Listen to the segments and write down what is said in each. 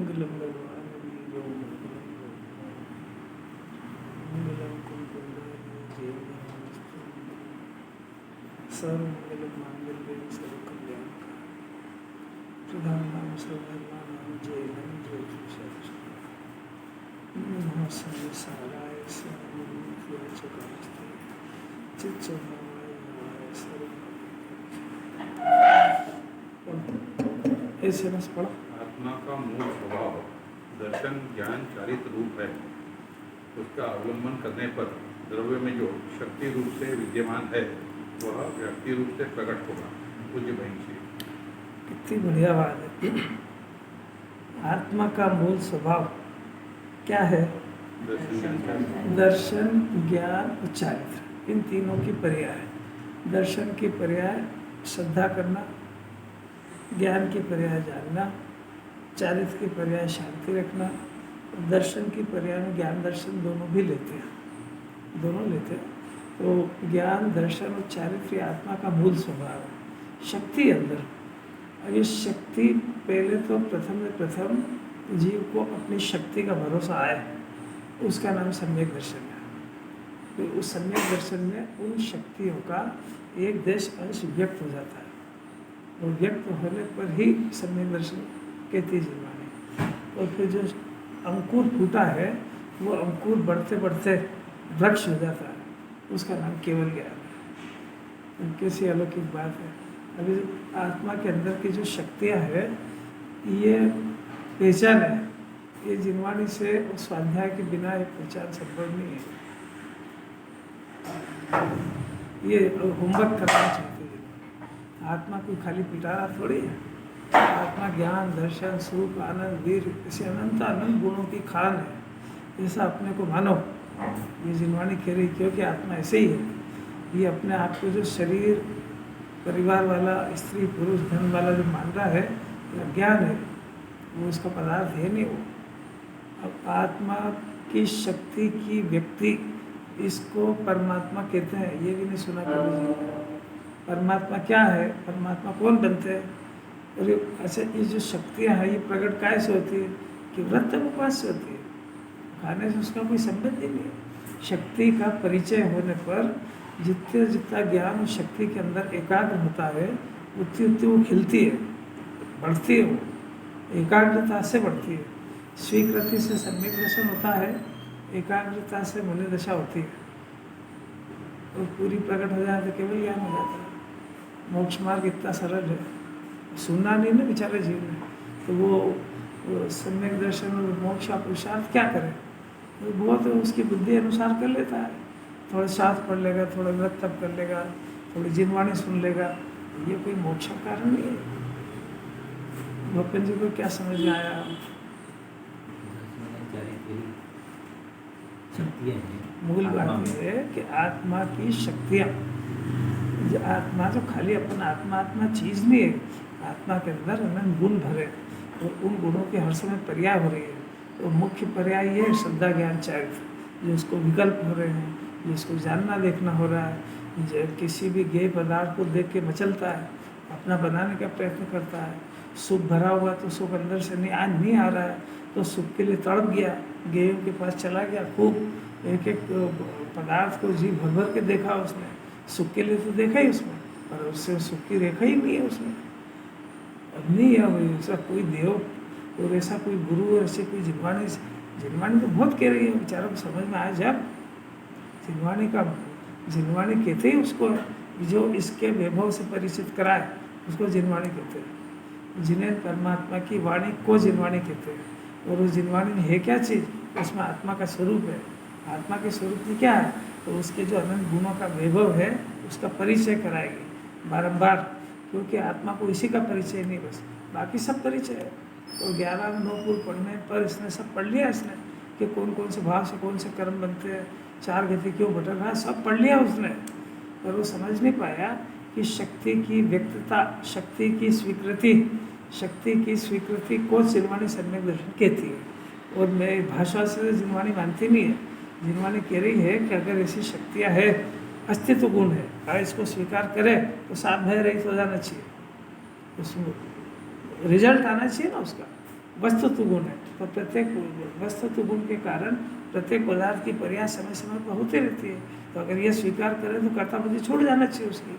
मंगलम भगवान वीरो मंगलम कुंकुंडाय जीवनमस्तु सर्वमंगल मांगल्ये सर्वकल्याण प्रधानां सर्वधर्माणां जयं जय नमः सर्वेशाराय सर्वभूतचकास्ते चित्सभावाय नमः सर्व ऐसे न पढ़ा। आत्मा का मूल स्वभाव दर्शन ज्ञान चारित्र रूप है। उसका अवलंबन करने पर द्रव्य में जो शक्ति रूप से विद्यमान है वह व्यक्ति रूप से प्रकट होगा। पूज्य बहन श्री कितनी बढ़िया बात है। आत्मा का मूल स्वभाव क्या है? दर्शन ज्ञान और चारित्र, इन तीनों की पर्याय। दर्शन की पर्याय श्रद्धा करना, ज्ञान की पर्याय जानना, चारित्र की पर्याय शांति रखना। दर्शन की पर्याय में ज्ञान दर्शन दोनों भी लेते हैं, दोनों लेते हैं। तो ज्ञान दर्शन और चारित्र आत्मा का मूल स्वभाव है। शक्ति अंदर, और ये शक्ति पहले तो प्रथम जीव को अपनी शक्ति का भरोसा आए, उसका नाम सम्यक दर्शन है। तो उस सम्यक दर्शन में उन शक्तियों का एक देश अंश व्यक्त हो जाता है, और व्यक्त होने पर ही सम्यक दर्शन कहती है जीवानी। और फिर जो अंकुर फूटा है वो अंकुर बढ़ते बढ़ते वृक्ष हो जाता है, उसका नाम केवल ज्ञान है। कैसी अलौकिक बात है। अभी आत्मा के अंदर की जो शक्तियाँ हैं ये पहचान है, ये जिनवाणी से और स्वाध्याय के बिना एक पहचान संभव नहीं है। ये होमवर्क करना चाहते हैं। आत्मा कोई खाली पिटारा थोड़ी है। आत्मा ज्ञान दर्शन सुख आनंद वीर ऐसे अनंत अनंत गुणों की खान है। ऐसा अपने को मानो, ये जिनवाणी कह रही, क्योंकि आत्मा ऐसे ही है। ये अपने आप को जो शरीर परिवार वाला स्त्री पुरुष धन वाला जो मान रहा है ये अज्ञान है, वो उसका पदार्थ है नहीं। वो अब आत्मा की शक्ति की व्यक्ति, इसको परमात्मा कहते हैं। ये भी नहीं सुना कभी जी। परमात्मा क्या है? परमात्मा कौन बनते हैं? और अच्छा, ये जो शक्तियाँ हैं ये प्रकट काय से होती है? कि व्रत उपवास से होती है। खाने से उसका कोई संबंध ही नहीं है। शक्ति का परिचय होने पर जितना ज्ञान और शक्ति के अंदर एकाग्र होता है उतनी उतनी वो खिलती है, बढ़ती है। वो एकाग्रता से बढ़ती है। स्वीकृति से सम्यक दर्शन होता है, एकाग्रता से मुनि दशा होती है, और पूरी प्रकट हो जाए तो केवल ज्ञान हो जाता है। मोक्ष मार्ग इतना सरल है, सुनना नहीं ना बेचारे जीव ने, तो वो सम्यक दर्शन और मोक्ष का पुरुषार्थ क्या करे? तो बहुत उसकी बुद्धि अनुसार कर लेता है। थोड़ा शास्त्र पढ़ लेगा, थोड़ा व्रत तप कर लेगा, थोड़ी जिनवाणी सुन लेगा, ये कोई मोक्ष का कारण नहीं है। भोपन जी को क्या समझ में आया? मूल बात है कि आत्मा की शक्तियाँ, आत्मा जो खाली अपन आत्मा चीज़ नहीं है। आत्मा के अंदर अनंत गुण भरे, और उन गुणों के हर समय पर्याय हो रही है। तो मुख्य पर्याय ये है श्रद्धा ज्ञान चारित्र, जो उसको विकल्प हो रहे हैं, जिसको जानना देखना हो रहा है। जो किसी भी गेय पदार्थ को देख के मचलता है, अपना बनाने का प्रयत्न करता है। सुख भरा हुआ तो सुख अंदर से नहीं आ रहा है, तो सुख के लिए तड़प गया, गेयों के पास चला गया, खूब एक एक पदार्थ को जी भर भर के देखा उसने। सुख के लिए तो देखा ही उसमें, पर उससे सुख की रेखा ही नहीं है उसमें। अब नहीं है ऐसा कोई देव और ऐसा कोई गुरु और ऐसे कोई जिनवाणी तो बहुत कह रही है, बेचारों को समझ में आए। जब जिनवाणी कहते ही उसको जो इसके वैभव से परिचित कराए उसको जिनवाणी कहते हैं। जिन्हें परमात्मा की वाणी को जिनवाणी कहते हैं। और उस जिनवाणी में है क्या चीज़? उसमें आत्मा का स्वरूप है। आत्मा के स्वरूप में क्या है? तो उसके जो अनंत गुणों का वैभव है उसका परिचय कराएगी बारंबार, क्योंकि आत्मा को इसी का परिचय नहीं, बस बाकी सब परिचय है। तो 11 नौपुर पढ़ने पर इसने सब पढ़ लिया इसने, कि कौन कौन से भाव से कौन से कर्म बनते हैं, चार गति क्यों भटक रहा है, सब पढ़ लिया उसने। पर वो समझ नहीं पाया कि शक्ति की व्यक्तता, शक्ति की स्वीकृति को जिनवाणी सम्यक दर्शन कहती है। और मैं भाषा से जिनवाणी मानती नहीं है। जिनवाणी कह रही है कि अगर ऐसी शक्तियाँ है, अस्तित्व गुण है, अगर इसको स्वीकार करे तो साथ भय रहित हो जाना चाहिए, उसमें रिजल्ट आना चाहिए ना उसका। वस्तुत्व गुण है, तो प्रत्येक वस्तुत्व गुण के कारण प्रत्येक पदार्थ की प्रयास समय समय पर होती रहती है। तो अगर ये स्वीकार करें तो कर्ता बुद्धि छूट जाना चाहिए उसकी।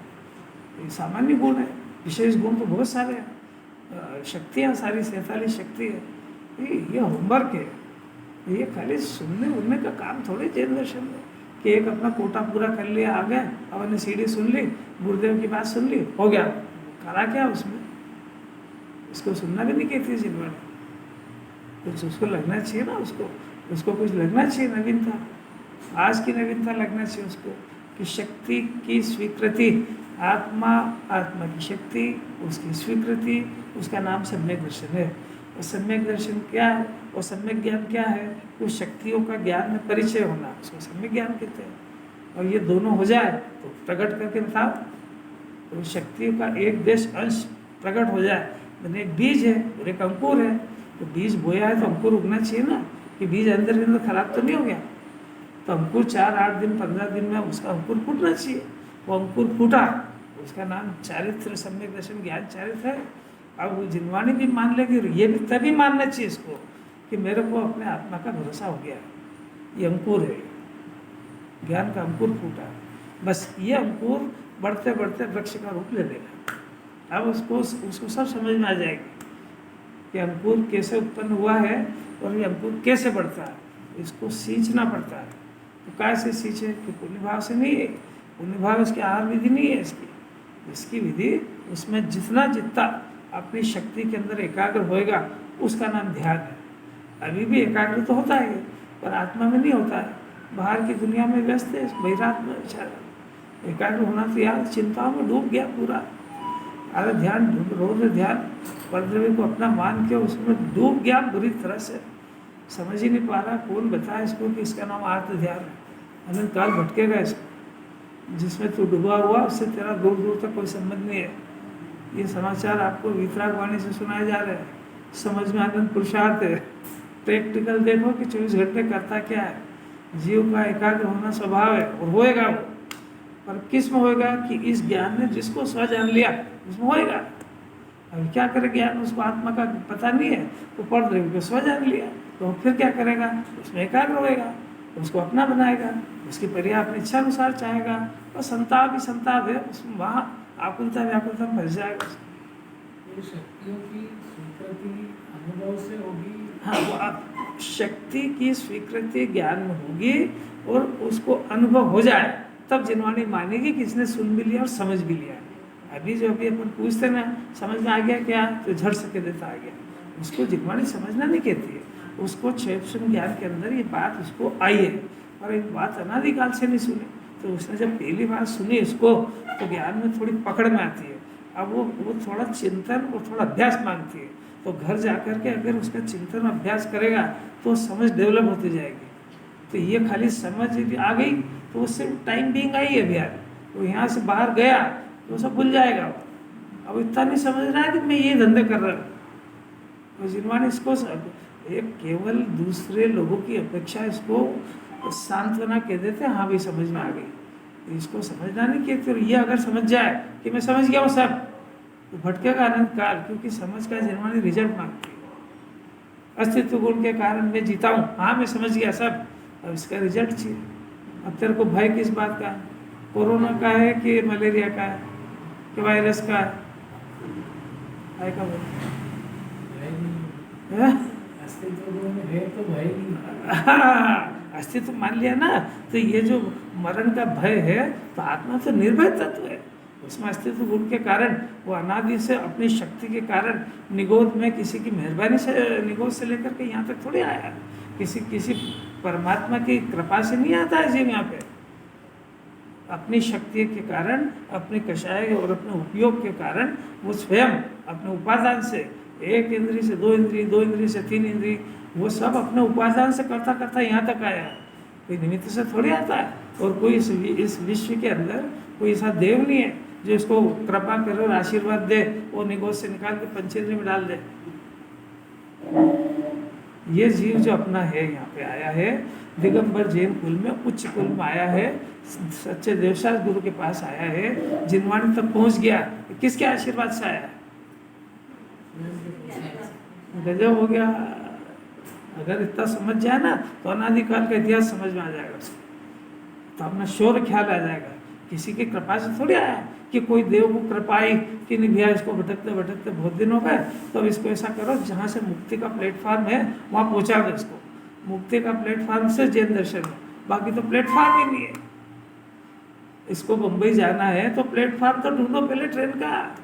ये सामान्य गुण है, विशेष गुण तो बहुत सारे हैं। शक्तियाँ सारी 47 शक्ति है। ये होमवर्क है, ये खाली सुनने उनने का काम थोड़े जैन दर्शन में कि एक अपना कोटा पूरा कर लिया, आ गया, अब हमने सीढ़ी सुन ली, गुरुदेव की बात सुन ली, हो गया। करा क्या उसमें? इसको सुनना भी नहीं कहती जिन्होंने, कुछ उसको लगना चाहिए ना, उसको कुछ लगना चाहिए नवीनता। आज की नवीनता लगना चाहिए उसको कि शक्ति की स्वीकृति, आत्मा की शक्ति, उसकी स्वीकृति, उसका नाम सम्यक दर्शन है। और सम्यक दर्शन क्या है? और सम्यक ज्ञान क्या है? उस शक्तियों का ज्ञान में परिचय होना, उसको सम्यक ज्ञान कहते हैं। और ये दोनों हो जाए तो प्रकट करके बताओ, तो शक्तियों का एक देश अंश प्रकट हो जाए। मैंने एक बीज है और एक अंकुर है, तो बीज बोया है तो अंकुर उगना चाहिए ना, कि बीज अंदर के अंदर खराब तो नहीं हो गया। तो अंकुर 4, 8 दिन 15 दिन में उसका अंकुर फूटना चाहिए। वो अंकुर फूटा, उसका नाम चारित्र सम्यक दर्शन ज्ञान चारित्र है। अब वो जिनवाणी भी मान लेगी, ये भी तभी मानना चाहिए इसको कि मेरे को अपने आत्मा का भरोसा हो गया, ये अंकुर है, ज्ञान का अंकुर फूटा। बस ये अंकुर बढ़ते बढ़ते वृक्ष का रूप ले लेगा। अब उसको सब समझ में आ जाएगी कि अंकुर कैसे उत्पन्न हुआ है और ये अंकुर कैसे बढ़ता है। इसको सींचना पड़ता है। तो कैसे सींचे? कि पुण्य भाव से नहीं है, पुण्य भाव इसकी आहार विधि नहीं है। इसकी विधि, उसमें जितना अपनी शक्ति के अंदर एकाग्र होएगा उसका नाम ध्यान है। अभी भी एकाग्र तो होता है पर आत्मा में नहीं होता है, बाहर की दुनिया में व्यस्त है, बहिरात्मा विचार। एकाग्र होना तो यार चिंताओं में डूब गया पूरा। अरे ध्यान, रोज ध्यान, परद्रव्य को अपना मान के उसमें डूब गया बुरी तरह से, समझ ही नहीं पा रहा। कौन बताए इसको कि इसका नाम आत्म ध्यान है? अनंत काल भटकेगा इसको। जिसमें तू डूबा हुआ उससे तेरा दूर दूर तक कोई संबंध नहीं है। ये समाचार आपको वितराग वाणी से सुनाए जा रहे हैं, समझ में आनंद पुरुषार्थ है। प्रैक्टिकल देखो कि 24 घंटे करता क्या है। जीव का एकाग्र होना स्वभाव है और होएगा वो, पर किस में होएगा? कि इस ज्ञान ने जिसको स्व जान लिया उसमें होएगा। अब क्या करे ज्ञान? उसको आत्मा का पता नहीं है, तो परद्रव्य को स्व जान लिया, तो फिर क्या करेगा? उसमें एकाग्र होएगा, उसको अपना बनाएगा, उसकी पर्या अपनी इच्छा अनुसार चाहेगा। और संताप ही संताप है, उसमें वहाँ आकुलता व्याकुलता फंस जाएगा। ये शक्तियों की स्वीकृति अनुभव से होगी। हाँ, वो शक्ति की स्वीकृति ज्ञान में होगी और उसको अनुभव हो जाए तब जिनवाणी मानेगी कि इसने सुन भी लिया और समझ भी लिया। अभी जो अभी अपन पूछते ना, समझ में आ गया क्या? तो झट से कह देता आ गया। उसको जिनवाणी समझना नहीं कहती है, उसको क्षेत्र ज्ञान के अंदर ये बात उसको आई है और एक बात अनादिकाल से नहीं सुनी। तो उसने जब पहली बार सुनी इसको तो ज्ञान में थोड़ी पकड़ में आती है। अब वो थोड़ा चिंतन और थोड़ा अभ्यास मांगती है। तो घर जाकर के अगर उसका चिंतन अभ्यास करेगा तो समझ डेवलप होती जाएगी। तो ये खाली समझ यदि आ गई तो उससे टाइम बीइंग आई है अभ्यास, तो यहाँ से बाहर गया तो सब भूल जाएगा। अब इतना नहीं समझ रहा है कि मैं ये धंधे कर रहा हूँ। तो जिनवाणी इसको एक केवल दूसरे लोगों की अपेक्षा इसको सांत्वना कह देते हैं, हाँ भाई समझ में आ गई। तो इसको समझना नहीं कि फिर ये अगर समझ जाए कि मैं समझ गया हूँ सब, तो भटकेगा अनंत काल, क्योंकि समझ का जिनवाणी रिजल्ट मांगती है। अस्तित्व गुण के कारण मैं जीता हूँ, हाँ मैं समझ गया सब, अब इसका रिजल्ट चाहिए। अब तेरे को भय किस बात का? कोरोना का है कि मलेरिया का है कि वायरस का है? भय का अस्तित्व में है तो भय नहीं। अस्तित्व मान लिया ना, तो ये जो मरण का भय है तो आत्मा तो निर्भय तत्व है। उसमें अस्तित्व गुण के कारण वो अनादि से अपनी शक्ति के कारण निगोद में किसी की मेहरबानी से, निगोद से लेकर के यहाँ तक थोड़ी आया। किसी परमात्मा की कृपा से नहीं आता है जीव यहाँ पे। अपनी शक्ति के कारण, अपने कषाय और अपने उपयोग के कारण वो स्वयं अपने उपादान से, एक इंद्रिय से दो इंद्रिय, दो इंद्रिय से तीन इंद्रिय, वो सब अपने उपादान से करता करता यहाँ तक आया। कोई निमित्त से थोड़ी आता है। और कोई इस विश्व के अंदर कोई ऐसा देव नहीं है जो इसको कृपा करे और आशीर्वाद दे और निगोद से निकाल के पंचेंद्रिय में डाल दे। ये जीव जो अपना है यहाँ पे आया है, दिगंबर जैन कुल में, उच्च कुल में आया है, सच्चे देवशास गुरु के पास आया है, जिनवाणी तक पहुँच गया। किसके आशीर्वाद से आया? गजब हो गया। अगर इतना समझ जाए ना तो अनादिकाल का इतिहास समझ में आ जाएगा उसको, तो अपना शौर्य ख्याल आ जाएगा। किसी की कृपा से थोड़ी आया कि कोई देव को कृपा आई कि नहीं भैया इसको भटकते भटकते बहुत दिन हो गए, तो अब इसको ऐसा करो जहाँ से मुक्ति का प्लेटफार्म है वहाँ पहुँचा दो इसको। मुक्ति का प्लेटफार्म से जैन दर्शन है, बाकी तो प्लेटफार्म ही नहीं है। इसको मुंबई जाना है तो प्लेटफार्म तो ढूंढो पहले ट्रेन का,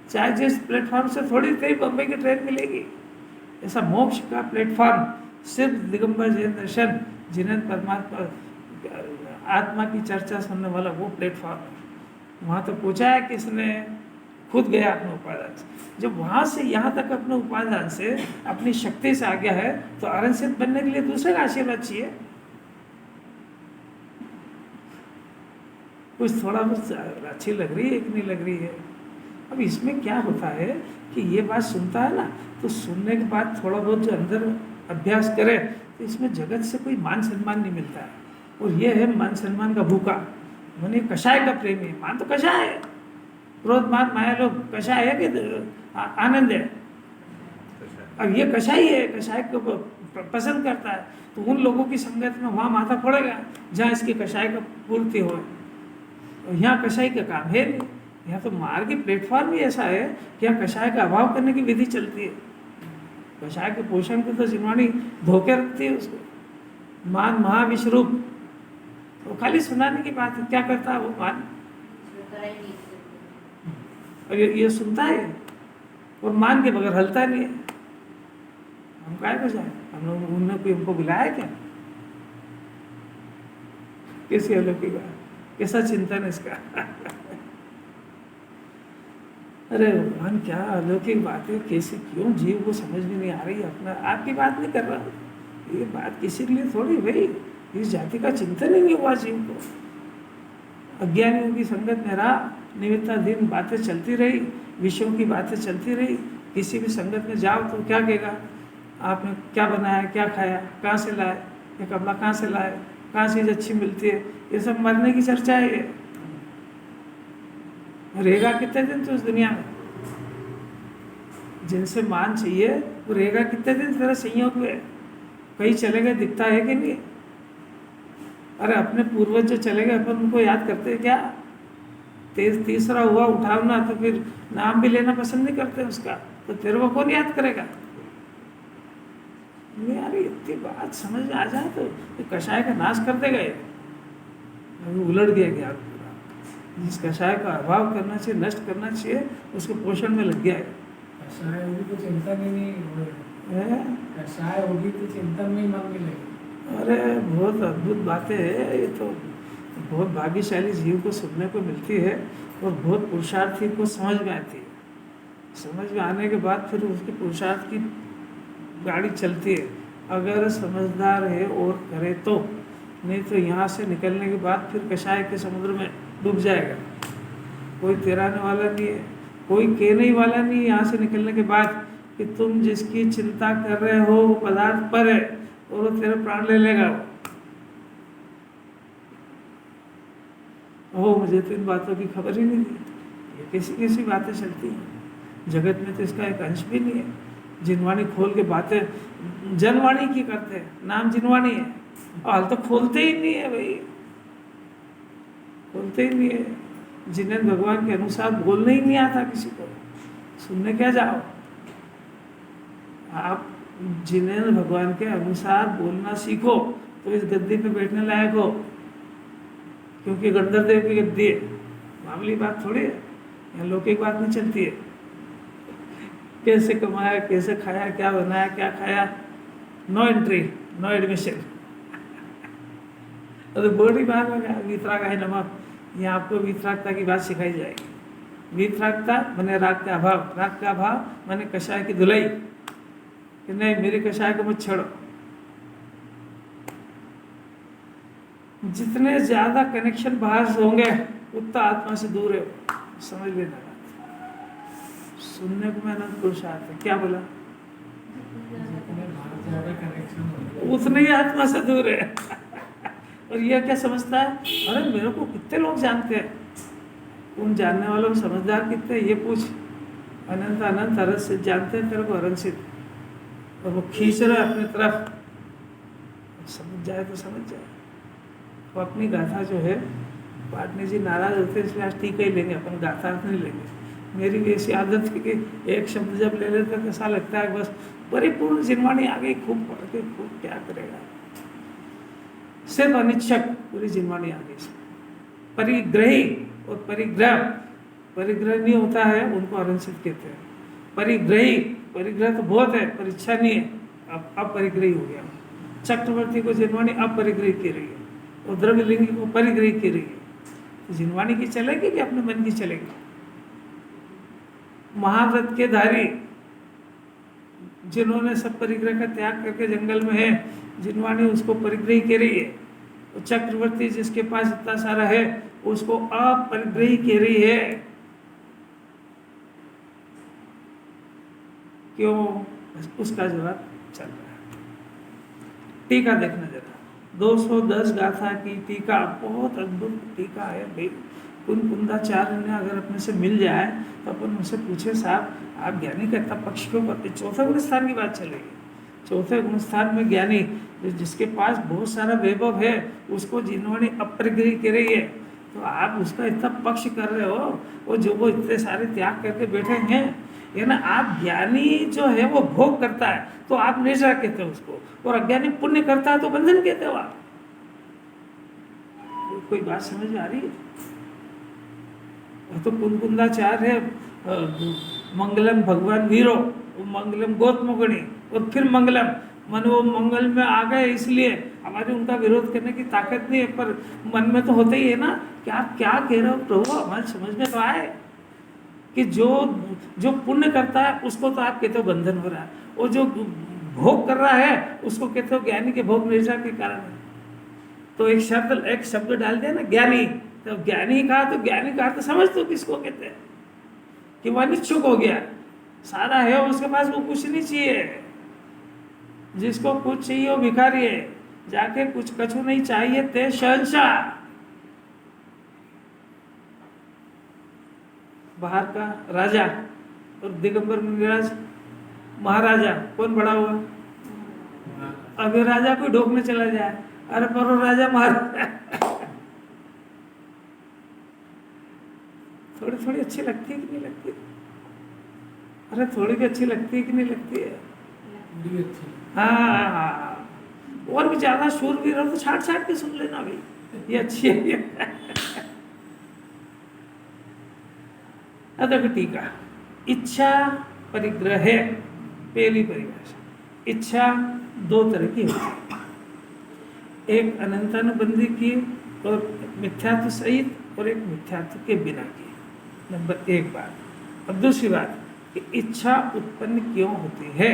चाहे जिस प्लेटफार्म से थोड़ी देर बम्बई की ट्रेन मिलेगी। ऐसा मोक्ष का प्लेटफार्म सिर्फ दिगंबर जैन दर्शन, जिन्हें परमात्मा आत्मा की चर्चा सुनने वाला वो प्लेटफार्म है। वहाँ तो पहुँचा है किसने, खुद गया अपने उपादान से। जब वहाँ से यहाँ तक अपने उपादान से अपनी शक्ति से आ गया है तो अरहंत बनने के लिए दूसरे का आशीर्वाद चाहिए। कुछ थोड़ा बहुत अच्छी लग रही है कि नहीं लग रही है। अब इसमें क्या होता है कि ये बात सुनता है ना, तो सुनने के बाद थोड़ा बहुत जो अंदर अभ्यास करे तो इसमें जगत से कोई मान सम्मान नहीं मिलता है। और ये है मान सम्मान का भूखा, मैंने कषाय का प्रेमी है। मान तो कषाय है, क्रोध मान माया लोग कषाय है कि आनंद है। अब ये कषाय है, कषाय को पसंद करता है, तो उन लोगों की संगत में वहाँ माथा फोड़ेगा जहाँ इसकी कषाय का पूर्ति हो। यहाँ कषाय का काम है नहीं। यहाँ तो मार्ग की प्लेटफॉर्म ही ऐसा है कि यहाँ कषाय का अभाव करने की विधि चलती है। कषाय के पोषण को तो जिनवाणी धोके रखती है उसको। मान महाविश्वरूप, वो खाली सुनाने की बात है, क्या करता है वो मान, और ये सुनता है और मान के बगैर हलता नहीं है। हम काय को जाए, हम लोग उन्होंने कोई हमको बुलाया क्या? कैसी अलौकिक बात, कैसा चिंतन इसका। अरे भगवान क्या अलौकिक बात है, कैसे क्यों जीव को समझ में नहीं आ रही। अपना आपकी बात नहीं कर रहा, ये बात किसी के लिए थोड़ी भाई, इस जाति का चिंतन ही नहीं हुआ जीव को। अज्ञानियों की संगत में रहा, निमित्ताधीन बातें चलती रही, विषयों की बातें चलती रही। किसी भी संगत में जाओ तो क्या कहेगा, आपने क्या बनाया, क्या खाया, कहाँ से लाए, ये कपड़ा कहाँ से लाए, कहाँ चीज़ अच्छी मिलती है, ये सब मरने की चर्चा है। ये रहेगा कितने दिन तो इस दुनिया में, जिनसे मान चाहिए वो रहेगा कितने दिन तेरा संयोग में। कहीं चले गए दिखता है कि नहीं। अरे अपने पूर्वज जो चले गए अपन उनको याद करते हैं क्या? तीसरा हुआ उठाओ ना तो फिर नाम भी लेना पसंद नहीं करते उसका, तो तेरे को कौन याद करेगा? यार इतनी बात समझ में आ जाए तो कषाय का नाश कर दे गए, उलट गया ज्ञान पूरा। जिस कषाय का अभाव करना चाहिए, नष्ट करना चाहिए, उसके पोषण में लग गया है। कषाय होगी तो चिंतन ही नहीं होगा, कषाय होगी तो चिंतन में ही मन मिलेगा। अरे बहुत अद्भुत बातें है ये तो, बहुत भाग्यशाली जीव को सुनने को मिलती है और बहुत पुरुषार्थी को समझ में आती है। समझ में आने के बाद फिर उसके पुरुषार्थ की गाड़ी चलती है, अगर समझदार है और करे तो। नहीं तो यहाँ से निकलने के बाद फिर कषाय के समुद्र में डूब जाएगा। कोई तेराने वाला नहीं है, कोई कहने ही वाला नहीं है यहाँ से निकलने के बाद कि तुम जिसकी चिंता कर रहे हो वो पदार्थ पर है और वो तेरे प्राण ले लेगा। वो मुझे तो इन बातों की खबर ही नहीं थी। ये कैसी कैसी बातें चलती हैं जगत में, तो इसका एक अंश भी नहीं है। जिनवाणी खोल के बातें जनवाणी की करते हैं, नाम जिनवाणी है, और हाल तो खोलते ही नहीं है भाई, खोलते ही नहीं है। जिन्हें भगवान के अनुसार बोलने ही नहीं आता किसी को, सुनने क्या जाओ आप। जिन्हें भगवान के अनुसार बोलना सीखो तो इस गद्दी पे बैठने लायक हो, क्योंकि गणधर देव की गद्दी है। मामूली बात थोड़ी है, यहाँ लौकिक बात नहीं चलती है। कैसे कमाया, कैसे खाया, क्या बनाया, क्या खाया, नो एंट्री, नो एडमिशन। तो बोर्ड ही बाहर लगा, वीतराग है नमक, यहाँ आपको वीतरागता की बात सिखाई जाएगी। वीतरागता मैंने राग का अभाव, राग का अभाव मैंने कषाय की धुलाई, कि नहीं मेरी कषाय को मत छोड़ो। जितने ज्यादा कनेक्शन बाहर से होंगे उतना आत्मा से दूर है, समझ लेना बात। सुनने को मैं अनंत पुरुषार्थ है, क्या बोला? जितने बाहर ज्यादा कनेक्शन होंगे उतने ही आत्मा से दूर है। और यह क्या समझता है, अरे मेरे को कितने लोग जानते हैं, उन जानने वालों में समझदार कितने, ये पूछ। अनंत अनंत अरस से जानते हैं तेरे को, अरन से और वो खींच रहा है अपनी तरफ, समझ जाए तो समझ जाए। वो अपनी गाथा जो है, पाटनी जी नाराज होते हैं इसलिए आज टीका ही लेंगे, अपन गाथा नहीं लेंगे। मेरी भी ऐसी आदत है कि एक शब्द जब ले लेते तो ऐसा लगता है बस परिपूर्ण जिनवाणी आ गई, खूब पढ़ के खूब क्या करेगा, सिर्फ अनिच्छक पूरी जिनवाणी आ गई। परिग्रही और परिग्रह, परिग्रह नहीं होता है उनको अरंसित कहते हैं। परिग्रही, परिग्रह तो बहुत है पर इच्छा नहीं है, अब अपरिग्रही हो गया। चक्रवर्ती को जिनवाणी अपरिग्रही की रही है और द्रव्यलिंगी को परिग्रही की रही है। तो जिनवाणी की चलेगी कि अपने मन की चलेगी? महाव्रत के धारी जिन्होंने सब परिग्रह का त्याग करके जंगल में है, जिनवाणी उसको परिग्रही कह रही है। और चक्रवर्ती जिसके पास इतना सारा है उसको अपरिग्रही कह रही है। क्यों? उसका जवाब चल रहा है। टीका देखना जरा, 210 गाथा की टीका, बहुत अद्भुत टीका है भाई। कुंदाचार्य ने अगर अपने से मिल जाए तो अपन उनसे पूछे, साहब आप ज्ञानी का इतना पक्ष क्यों करते? चौथे गुण स्थान की बात चलेगी। चौथे गुण स्थान में ज्ञानी जिसके पास बहुत सारा वैभव है उसको जिन्होंने अपरिग्रही कर रही है, तो आप उसका इतना पक्ष कर रहे हो। वो जो वो इतने सारे त्याग करके बैठे हैं, ये ना, आप ज्ञानी जो है वो भोग करता है तो आप निजा कहते हो उसको, और अज्ञानी पुण्य करता है तो बंधन कहते हो आप। कोई बात समझ में आ रही है? तो कुंदाचार्य है, मंगलम भगवान वीरो, मंगलम गौतमगुणी, और फिर मंगलम मन, वो मंगल में आ गए इसलिए हमारी उनका विरोध करने की ताकत नहीं है, पर मन में तो होता ही है ना कि आप क्या कह रहे हो प्रभु, हमारे समझ में तो आए कि जो पुण्य करता है उसको तो आप कहते हो बंधन हो रहा है, और जो भोग कर रहा है उसको कहते हो ज्ञानी के भोग निष्ठा के कारण है। तो एक शब्द डाल दिया ना ज्ञानी, तो ज्ञानी कहा तो ज्ञानी का तो समझ तो किसको कहते हैं कि वह अनिच्छुक हो गया, सारा है उसके पास, वो कुछ नहीं चाहिए। जिसको कुछ चाहिए वो भिखारी है, जाके कुछ कछु नहीं चाहिए ते शहंशाह। बाहर का राजा और दिगंबर मुनिराज महाराजा, कौन बड़ा हुआ? अभी राजा कोई ढोकने चला जाए, अरे पर वो राजा महाराजा थोड़ी थोड़ी अच्छी लगती है कि नहीं लगती? अरे थोड़ी भी अच्छी लगती है कि नहीं लगती है? हाँ, और भी ज्यादा शूर भी रहो तो छाट छाट के सुन लेना भाई, ये अच्छी है। देखो टीका, इच्छा परिग्रह है पहली परिभाषा। इच्छा दो तरह की होती है, एक अनंतानुबंधी की और मिथ्यात्व सहित, और एक मिथ्यात्व के बिना की। नंबर एक बात। अब दूसरी बात कि इच्छा उत्पन्न क्यों होती है?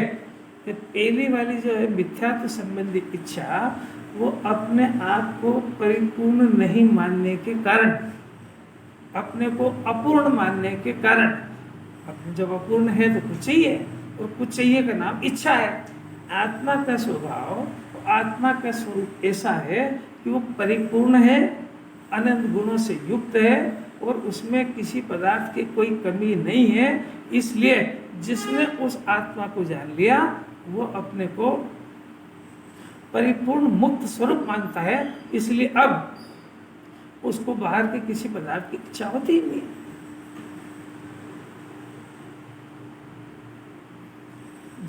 कि पहली वाली जो है मिथ्यात्व संबंधी इच्छा, वो अपने आप को परिपूर्ण नहीं मानने के कारण, अपने को अपूर्ण मानने के कारण, अपने जब अपूर्ण है तो कुछ चाहिए, और कुछ चाहिए का नाम इच्छा है। आत्मा का स्वभाव, आत्मा का स्वरूप ऐसा है कि वो परिपूर्ण है, अनंत गुणों से युक्त है, और उसमें किसी पदार्थ की कोई कमी नहीं है। इसलिए जिसने उस आत्मा को जान लिया वो अपने को परिपूर्ण मुक्त स्वरूप मानता है, इसलिए अब उसको बाहर के किसी पदार्थ की इच्छा होती ही नहीं।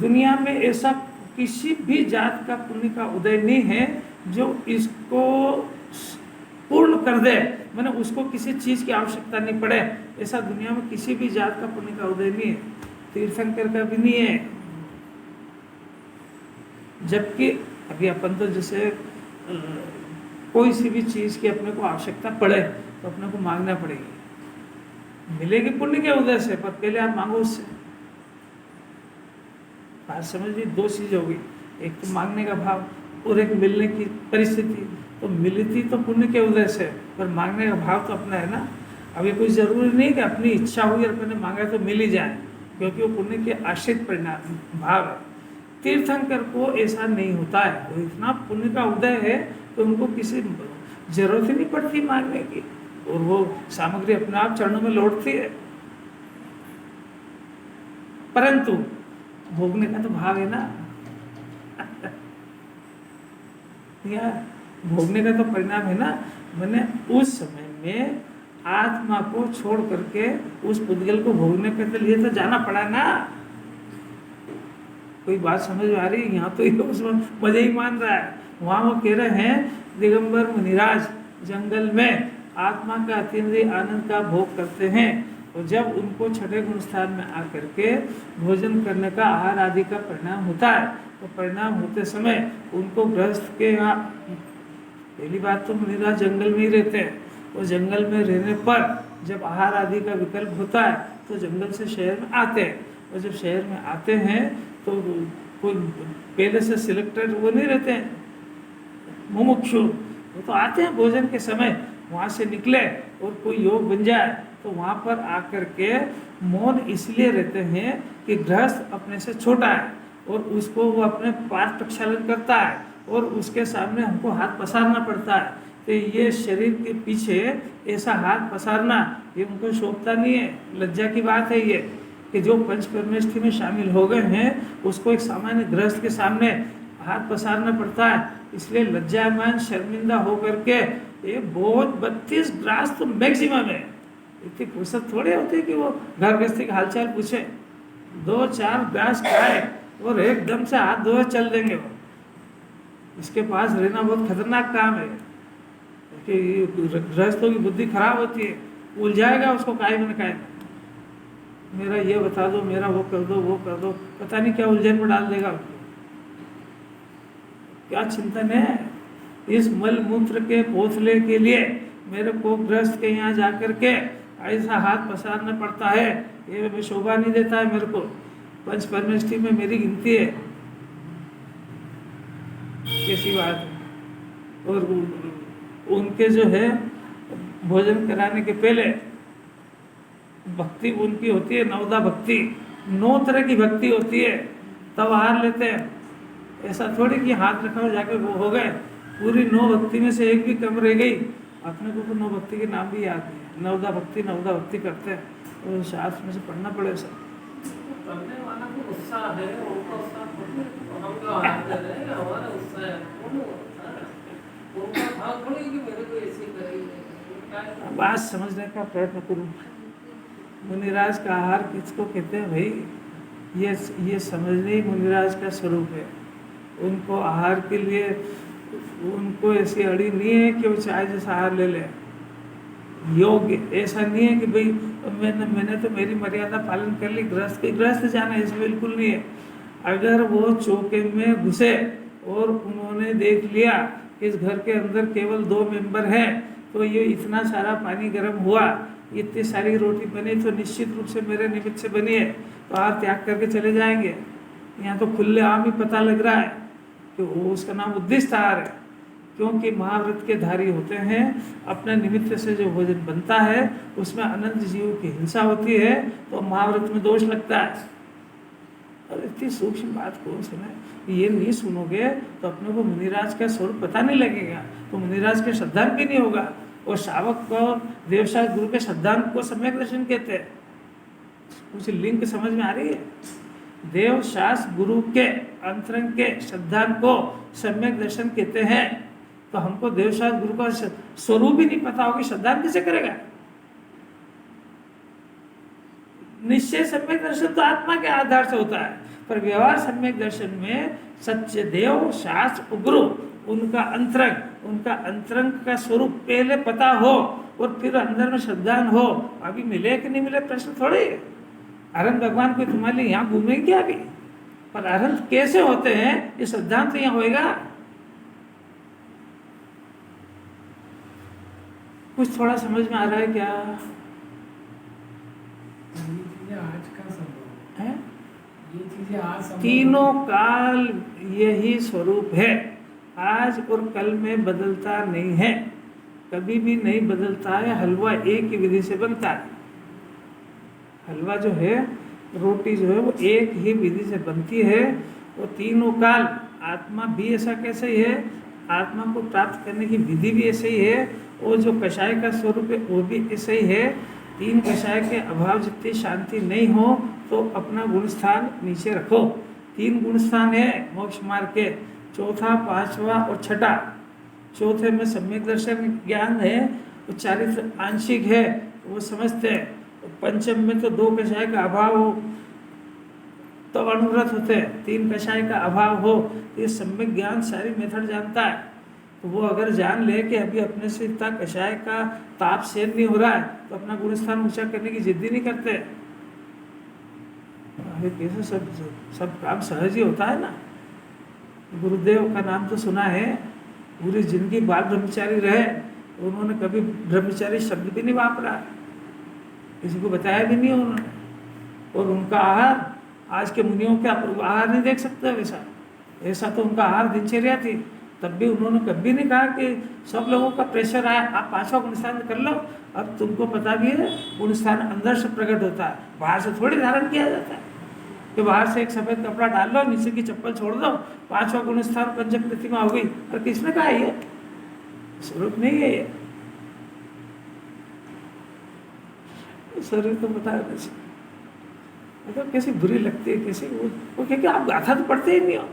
दुनिया में ऐसा किसी भी जात का पुण्य का उदय नहीं है जो इसको पूर्ण कर दे, मैंने उसको किसी चीज की आवश्यकता नहीं पड़े, ऐसा दुनिया में किसी भी जात का पुण्य का उदय नहीं है। तीर्थंकर का भी नहीं है। जबकि अभी अपन तो जैसे कोई सी भी चीज की अपने को आवश्यकता पड़े तो अपने को मांगना पड़ेगी, मिलेगी पुण्य के उदय से, पर पहले आप मांगो उससे। बात समझ ली? दो चीज होगी, एक तो मांगने का भाव और एक मिलने की परिस्थिति। तो मिलती तो पुण्य के उदय से, पर मांगने का भाव तो अपना है ना। अब ये कोई जरूरी नहीं कि अपनी इच्छा हुई और अपने मांगा तो मिल ही जाए, क्योंकि वो पुण्य के आश्रित परिणाम भाव है। तीर्थंकर को ऐसा नहीं होता है, वो इतना पुण्य का उदय है तो उनको किसी जरूरत ही नहीं पड़ती मांगने की, और वो सामग्री अपने आप चरणों में लौटती है। परंतु भोगने का तो भाव है ना, या भोगने का तो परिणाम है ना। मैंने उस समय में आत्मा को छोड़ करके उस पुद्गल को भोगने के लिए तो जाना पड़ा ना। कोई बात समझ में आ रही है? यहाँ तो ये उसमें मजे ही मान रहा है। वहाँ वो कह रहे हैं दिगंबर मुनिराज जंगल में आत्मा का अतीन्द्रिय आनंद का भोग करते हैं, और जब उनको छठे गुण स्थान में आकर के भोजन करने का आहार आदि का परिणाम होता है, तो परिणाम होते समय उनको गृहस्थ के यहाँ, पहली बात तो मुनिराज जंगल में ही रहते हैं, और जंगल में रहने पर जब आहार आदि का विकल्प होता है तो जंगल से शहर में आते हैं, और जब शहर में आते हैं तो कोई पहले से सिलेक्टेड वो नहीं रहते हैं मुमुक्षु, वो तो आते हैं भोजन के समय, वहाँ से निकले और कोई योग बन जाए तो वहाँ पर आकर के मौन इसलिए रहते हैं कि गृहस्थ अपने से छोटा है और उसको वो अपने पाठ प्रक्षालन करता है और उसके सामने हमको हाथ पसारना पड़ता है। तो ये शरीर के पीछे ऐसा हाथ पसारना ये उनको शोभता नहीं है, लज्जा की बात है ये कि जो पंच परमेष्ठी में शामिल हो गए हैं उसको एक सामान्य गृहस्थ के सामने हाथ पसारना पड़ता है। इसलिए लज्जामान शर्मिंदा होकर के ये बहुत 32 ग्रास तो मैक्सिमम है। इतनी फुर्सत थोड़ी होती है कि वो घर गृहस्थी का हालचाल पूछे। 2-4 ग्रास खाए और एकदम से हाथ धोए चल देंगे वो। इसके पास रहना बहुत खतरनाक काम है कि गृहस्थों की बुद्धि खराब होती है, उलझाएगा उसको काय में काय में, मेरा ये बता दो, मेरा वो कर दो, वो कर दो, पता नहीं क्या उलझन में डाल देगा उसको। क्या चिंतन है? इस मल मूत्र के पोथले के लिए मेरे को गृहस्थ के यहाँ जाकर के ऐसा हाथ पसारना पड़ता है, ये मैं शोभा नहीं देता है मेरे को। पंच परमेष्ठी में मेरी गिनती है, कैसी बात है। और उनके जो है भोजन कराने के पहले भक्ति उनकी होती है, नवदा भक्ति, 9 तरह की भक्ति होती है, तब आहार लेते हैं। ऐसा थोड़ी कि हाथ रखा हो जाके वो हो गए। पूरी 9 भक्ति में से एक भी कम रह गई। अपने को 9 भक्ति के नाम भी याद नहीं, नवदा भक्ति करते हैं, तो शास्त्र में से पढ़ना पड़े सब। करने वाला को उत्साह है, उनका उत्साह हम जो आहार दे रहे हैं हमारा उत्साह है, उनका भाव थोड़ी कि मेरे को ऐसे करेंगे। बात समझने का प्रयत्न करूँ। मुनिराज का आहार किसको कहते हैं भाई? ये समझने ही मुनिराज का स्वरूप है। उनको आहार के लिए उनको ऐसी अड़ी नहीं है कि वो चाहे जैसा आहार ले ले। योग्य ऐसा नहीं है कि भाई मैंने तो मेरी मर्यादा पालन कर ली, गृहस्थ जाना है, ऐसा बिल्कुल नहीं है। अगर वो चौके में घुसे और उन्होंने देख लिया कि इस घर के अंदर केवल 2 मेंबर हैं, तो ये इतना सारा पानी गर्म हुआ, इतनी सारी रोटी बनी, तो निश्चित रूप से मेरे निमित्त से बनी है, तो आहार त्याग करके चले जाएंगे। यहाँ तो खुले आम ही पता लग रहा है कि वो उसका नाम उद्दिष्ट आहार है, क्योंकि महाव्रत के धारी होते हैं। अपने निमित्त से जो भोजन बनता है उसमें अनंत जीवों की हिंसा होती है, तो महाव्रत में दोष लगता है। और इतनी सूक्ष्म बात कौन सुने? ये नहीं सुनोगे तो अपने को मुनिराज का स्वरूप पता नहीं लगेगा, तो मुनिराज के श्रद्धांत भी नहीं होगा। और शावक को देवशास्त्र गुरु के श्रद्धांत को सम्यक दर्शन कहते हैं। कुछ लिंक समझ में आ रही है? देवशास्त्र गुरु के अंतरंग के श्रद्धांत को सम्यक दर्शन कहते हैं। तो हमको देवशास्त्र गुरु का स्वरूप ही नहीं पता होगा, श्रद्धांत कैसे करेगा? निश्चय सम्यक दर्शन तो आत्मा के आधार से होता है, पर व्यवहार सम्यक दर्शन में सच्चे देव शास्त्र गुरु उनका अंतरंग का स्वरूप पहले पता हो और फिर अंदर में श्रद्धान हो। अभी मिले कि नहीं मिले प्रश्न थोड़े। अरहंत भगवान कोई तुम्हारे लिए यहाँ घूमेंगे क्या अभी? पर अरहंत कैसे होते हैं ये श्रद्धांत तो यहाँ होएगा। कुछ थोड़ा समझ में आ रहा है क्या? आज का संभव है? ये चीजें आज संभव तीनों काल यही स्वरूप है, आज और कल में बदलता नहीं है, कभी भी नहीं बदलता है। हलवा एक ही विधि से बनता है। हलवा जो है, रोटी जो है, वो एक ही विधि से बनती है। और तीनों काल आत्मा भी ऐसा कैसे ही है, आत्मा को प्राप्त करने की विधि भी ऐसे ही है, और जो कषाय का स्वरूप है वो भी ऐसे ही है। 3 कषाय के अभाव जितनी शांति नहीं हो तो अपना गुण स्थान नीचे रखो। 3 गुण स्थान है मोक्ष मार्ग के, चौथा, पांचवा और छठा। चौथे में सम्यक दर्शन ज्ञान है, वो चारित्र आंशिक है, वो समझते हैं। पंचम में तो 2 कषाय का अभाव हो तो अनुव्रत होते हैं, 3 कषाय का अभाव हो, ये सम्यक ज्ञान सारी मेथड जानता है। तो वो अगर जान ले कि अभी अपने से इतना कषाय का ताप सहन नहीं हो रहा है, तो अपना गुणस्थान ऊंचा करने की जिद्दी नहीं करते। अरे कैसे सब काम सहज ही होता है ना। गुरुदेव का नाम तो सुना है, पूरी जिंदगी बाल ब्रह्मचारी रहे, उन्होंने कभी ब्रह्मचारी शब्द भी नहीं वापरा, किसी को बताया भी नहीं उन्होंने। और उनका आहार, आज के मुनियों के आहार नहीं देख सकते वैसा, ऐसा तो उनका आहार दिनचर्या थी। तब भी उन्होंने कभी नहीं कहा कि सब लोगों का प्रेशर आया, आप 5वां गुणस्थान कर लो। अब तुमको पता भी है गुणस्थान अंदर से प्रकट होता है, बाहर से थोड़ी धारण किया जाता है कि बाहर से एक सफ़ेद कपड़ा डाल लो, नीचे की चप्पल छोड़ दो, 5वां गुणस्थान पंचम प्रतिमा हो गई। और किसने कहा ये स्वरूप नहीं है, ये शरीर तो बता कैसे, मतलब कैसी बुरी लगती है, कैसी वो क्योंकि आप गाथा तो पढ़ते ही नहीं हो।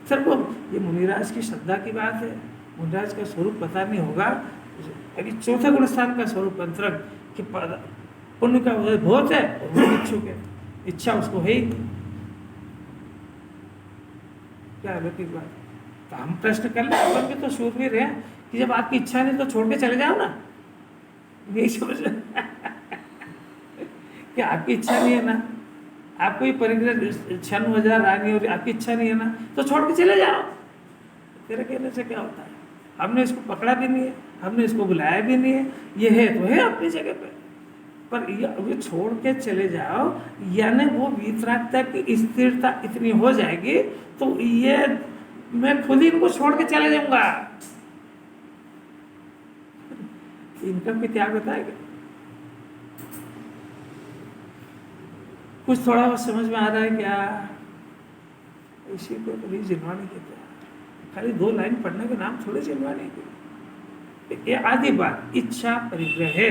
सर वो ये मुनिराज की श्रद्धा की बात है, मुनिराज का स्वरूप पता नहीं होगा। अभी चौथे गुणस्थान का स्वरूप अंतरंग कि पुण्य का बहुत है और वो इच्छुक है, इच्छा उसको है ही नहीं। क्या अलौकिक बात। तो हम प्रश्न कर ले, अपन भी तो शूरवीर हैं कि जब आपकी इच्छा नहीं तो छोड़ के चले जाओ ना, यही समझ कि आपकी इच्छा नहीं है ना, आपको ये परिग्रह 96,000 रानी और आपकी इच्छा नहीं है ना, तो छोड़ के चले जाओ। तेरे कहने से क्या होता है, हमने इसको पकड़ा भी नहीं है, हमने इसको बुलाया भी नहीं है, ये है तो है अपनी जगह पे। पर ये छोड़ के चले जाओ, यानी वो वीतरागता की स्थिरता इतनी हो जाएगी तो ये मैं खुद ही इनको छोड़ के चले जाऊंगा। इनका भी त्याग होता है क्या? कुछ थोड़ा बहुत समझ में आ रहा है क्या? इसी को कभी जिनवानी कहते हैं। खाली 2 लाइन पढ़ने के नाम थोड़े जिनवानी के। ये आधी बात इच्छा परिग्रह है।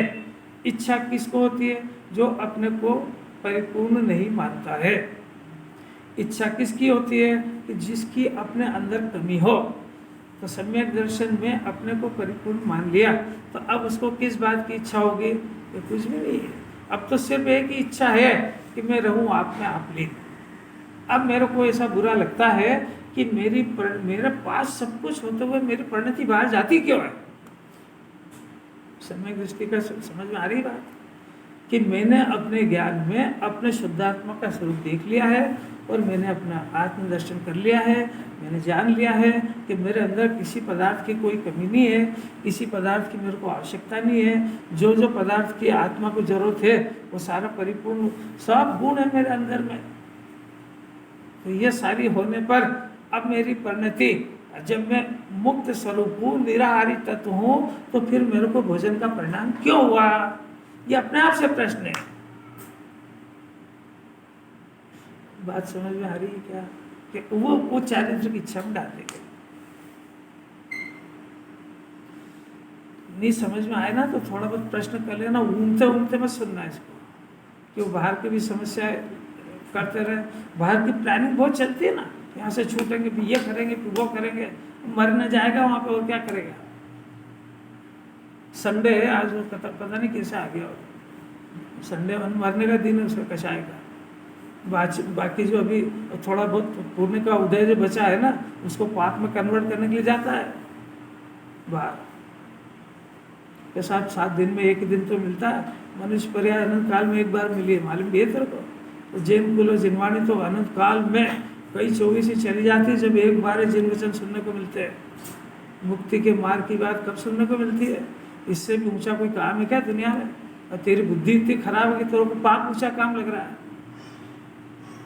इच्छा किसको होती है? जो अपने को परिपूर्ण नहीं मानता है। इच्छा किसकी होती है? कि जिसकी अपने अंदर कमी हो। तो सम्यक दर्शन में अपने को परिपूर्ण मान लिया तो अब उसको किस बात की इच्छा होगी? ये कुछ भी नहीं है। अब तो सिर्फ एक ही इच्छा है कि मैं रहूं आप में आप लीन। अब मेरे को ऐसा बुरा लगता है कि मेरे पास सब कुछ होते हुए मेरी परिणति बाहर जाती क्यों है? सम्यक दृष्टि का समझ में आ रही बात कि मैंने अपने ज्ञान में अपने शुद्धात्मा का स्वरूप देख लिया है और मैंने अपना आत्मदर्शन कर लिया है। मैंने जान लिया है कि मेरे अंदर किसी पदार्थ की कोई कमी नहीं है, किसी पदार्थ की मेरे को आवश्यकता नहीं है। जो जो पदार्थ की आत्मा को जरूरत है वो सारा परिपूर्ण सब गुण है मेरे अंदर में। तो ये सारी होने पर अब मेरी परिणति, जब मैं मुक्त स्वरूप हूँ, निराहारी तत्व हूँ, तो फिर मेरे को भोजन का परिणाम क्यों हुआ? ये अपने आप से प्रश्न है। बात समझ में आ रही है क्या? कि वो चारित्र की इच्छा में डाल देंगे। नहीं समझ में आए ना तो थोड़ा बहुत प्रश्न कर लेना, ऊँगते ऊँगते मत सुनना इसको कि वो बाहर की भी समस्या करते रहे। बाहर की प्लानिंग बहुत चलती है ना, यहाँ से छूटेंगे फिर ये करेंगे फिर वो करेंगे, मरने जाएगा वहाँ पे और क्या करेगा? संडे है आज, वो पता नहीं कैसे आ गया। संडे मरने का दिन है उसका कषाय का। बाकी जो अभी थोड़ा बहुत पुण्य का उदय जो बचा है ना, उसको पाप में कन्वर्ट करने के लिए जाता है बाहर के साथ। 7 दिन में एक दिन तो मिलता है। मनुष्य पर्याय अनंत काल में एक बार मिली है, मालूम भी है तेरे को? तो जैन कुल जिनवाणी तो अनंत काल में कई 24 ही चली जाती है जब एक बार जिन वचन सुनने को मिलते हैं। मुक्ति के मार्ग की बात कब सुनने को मिलती है? इससे भी ऊंचा कोई काम है क्या दुनिया में? और तेरी बुद्धि इतनी खराब है कि तेरे को पाप ऊंचा काम लग रहा है।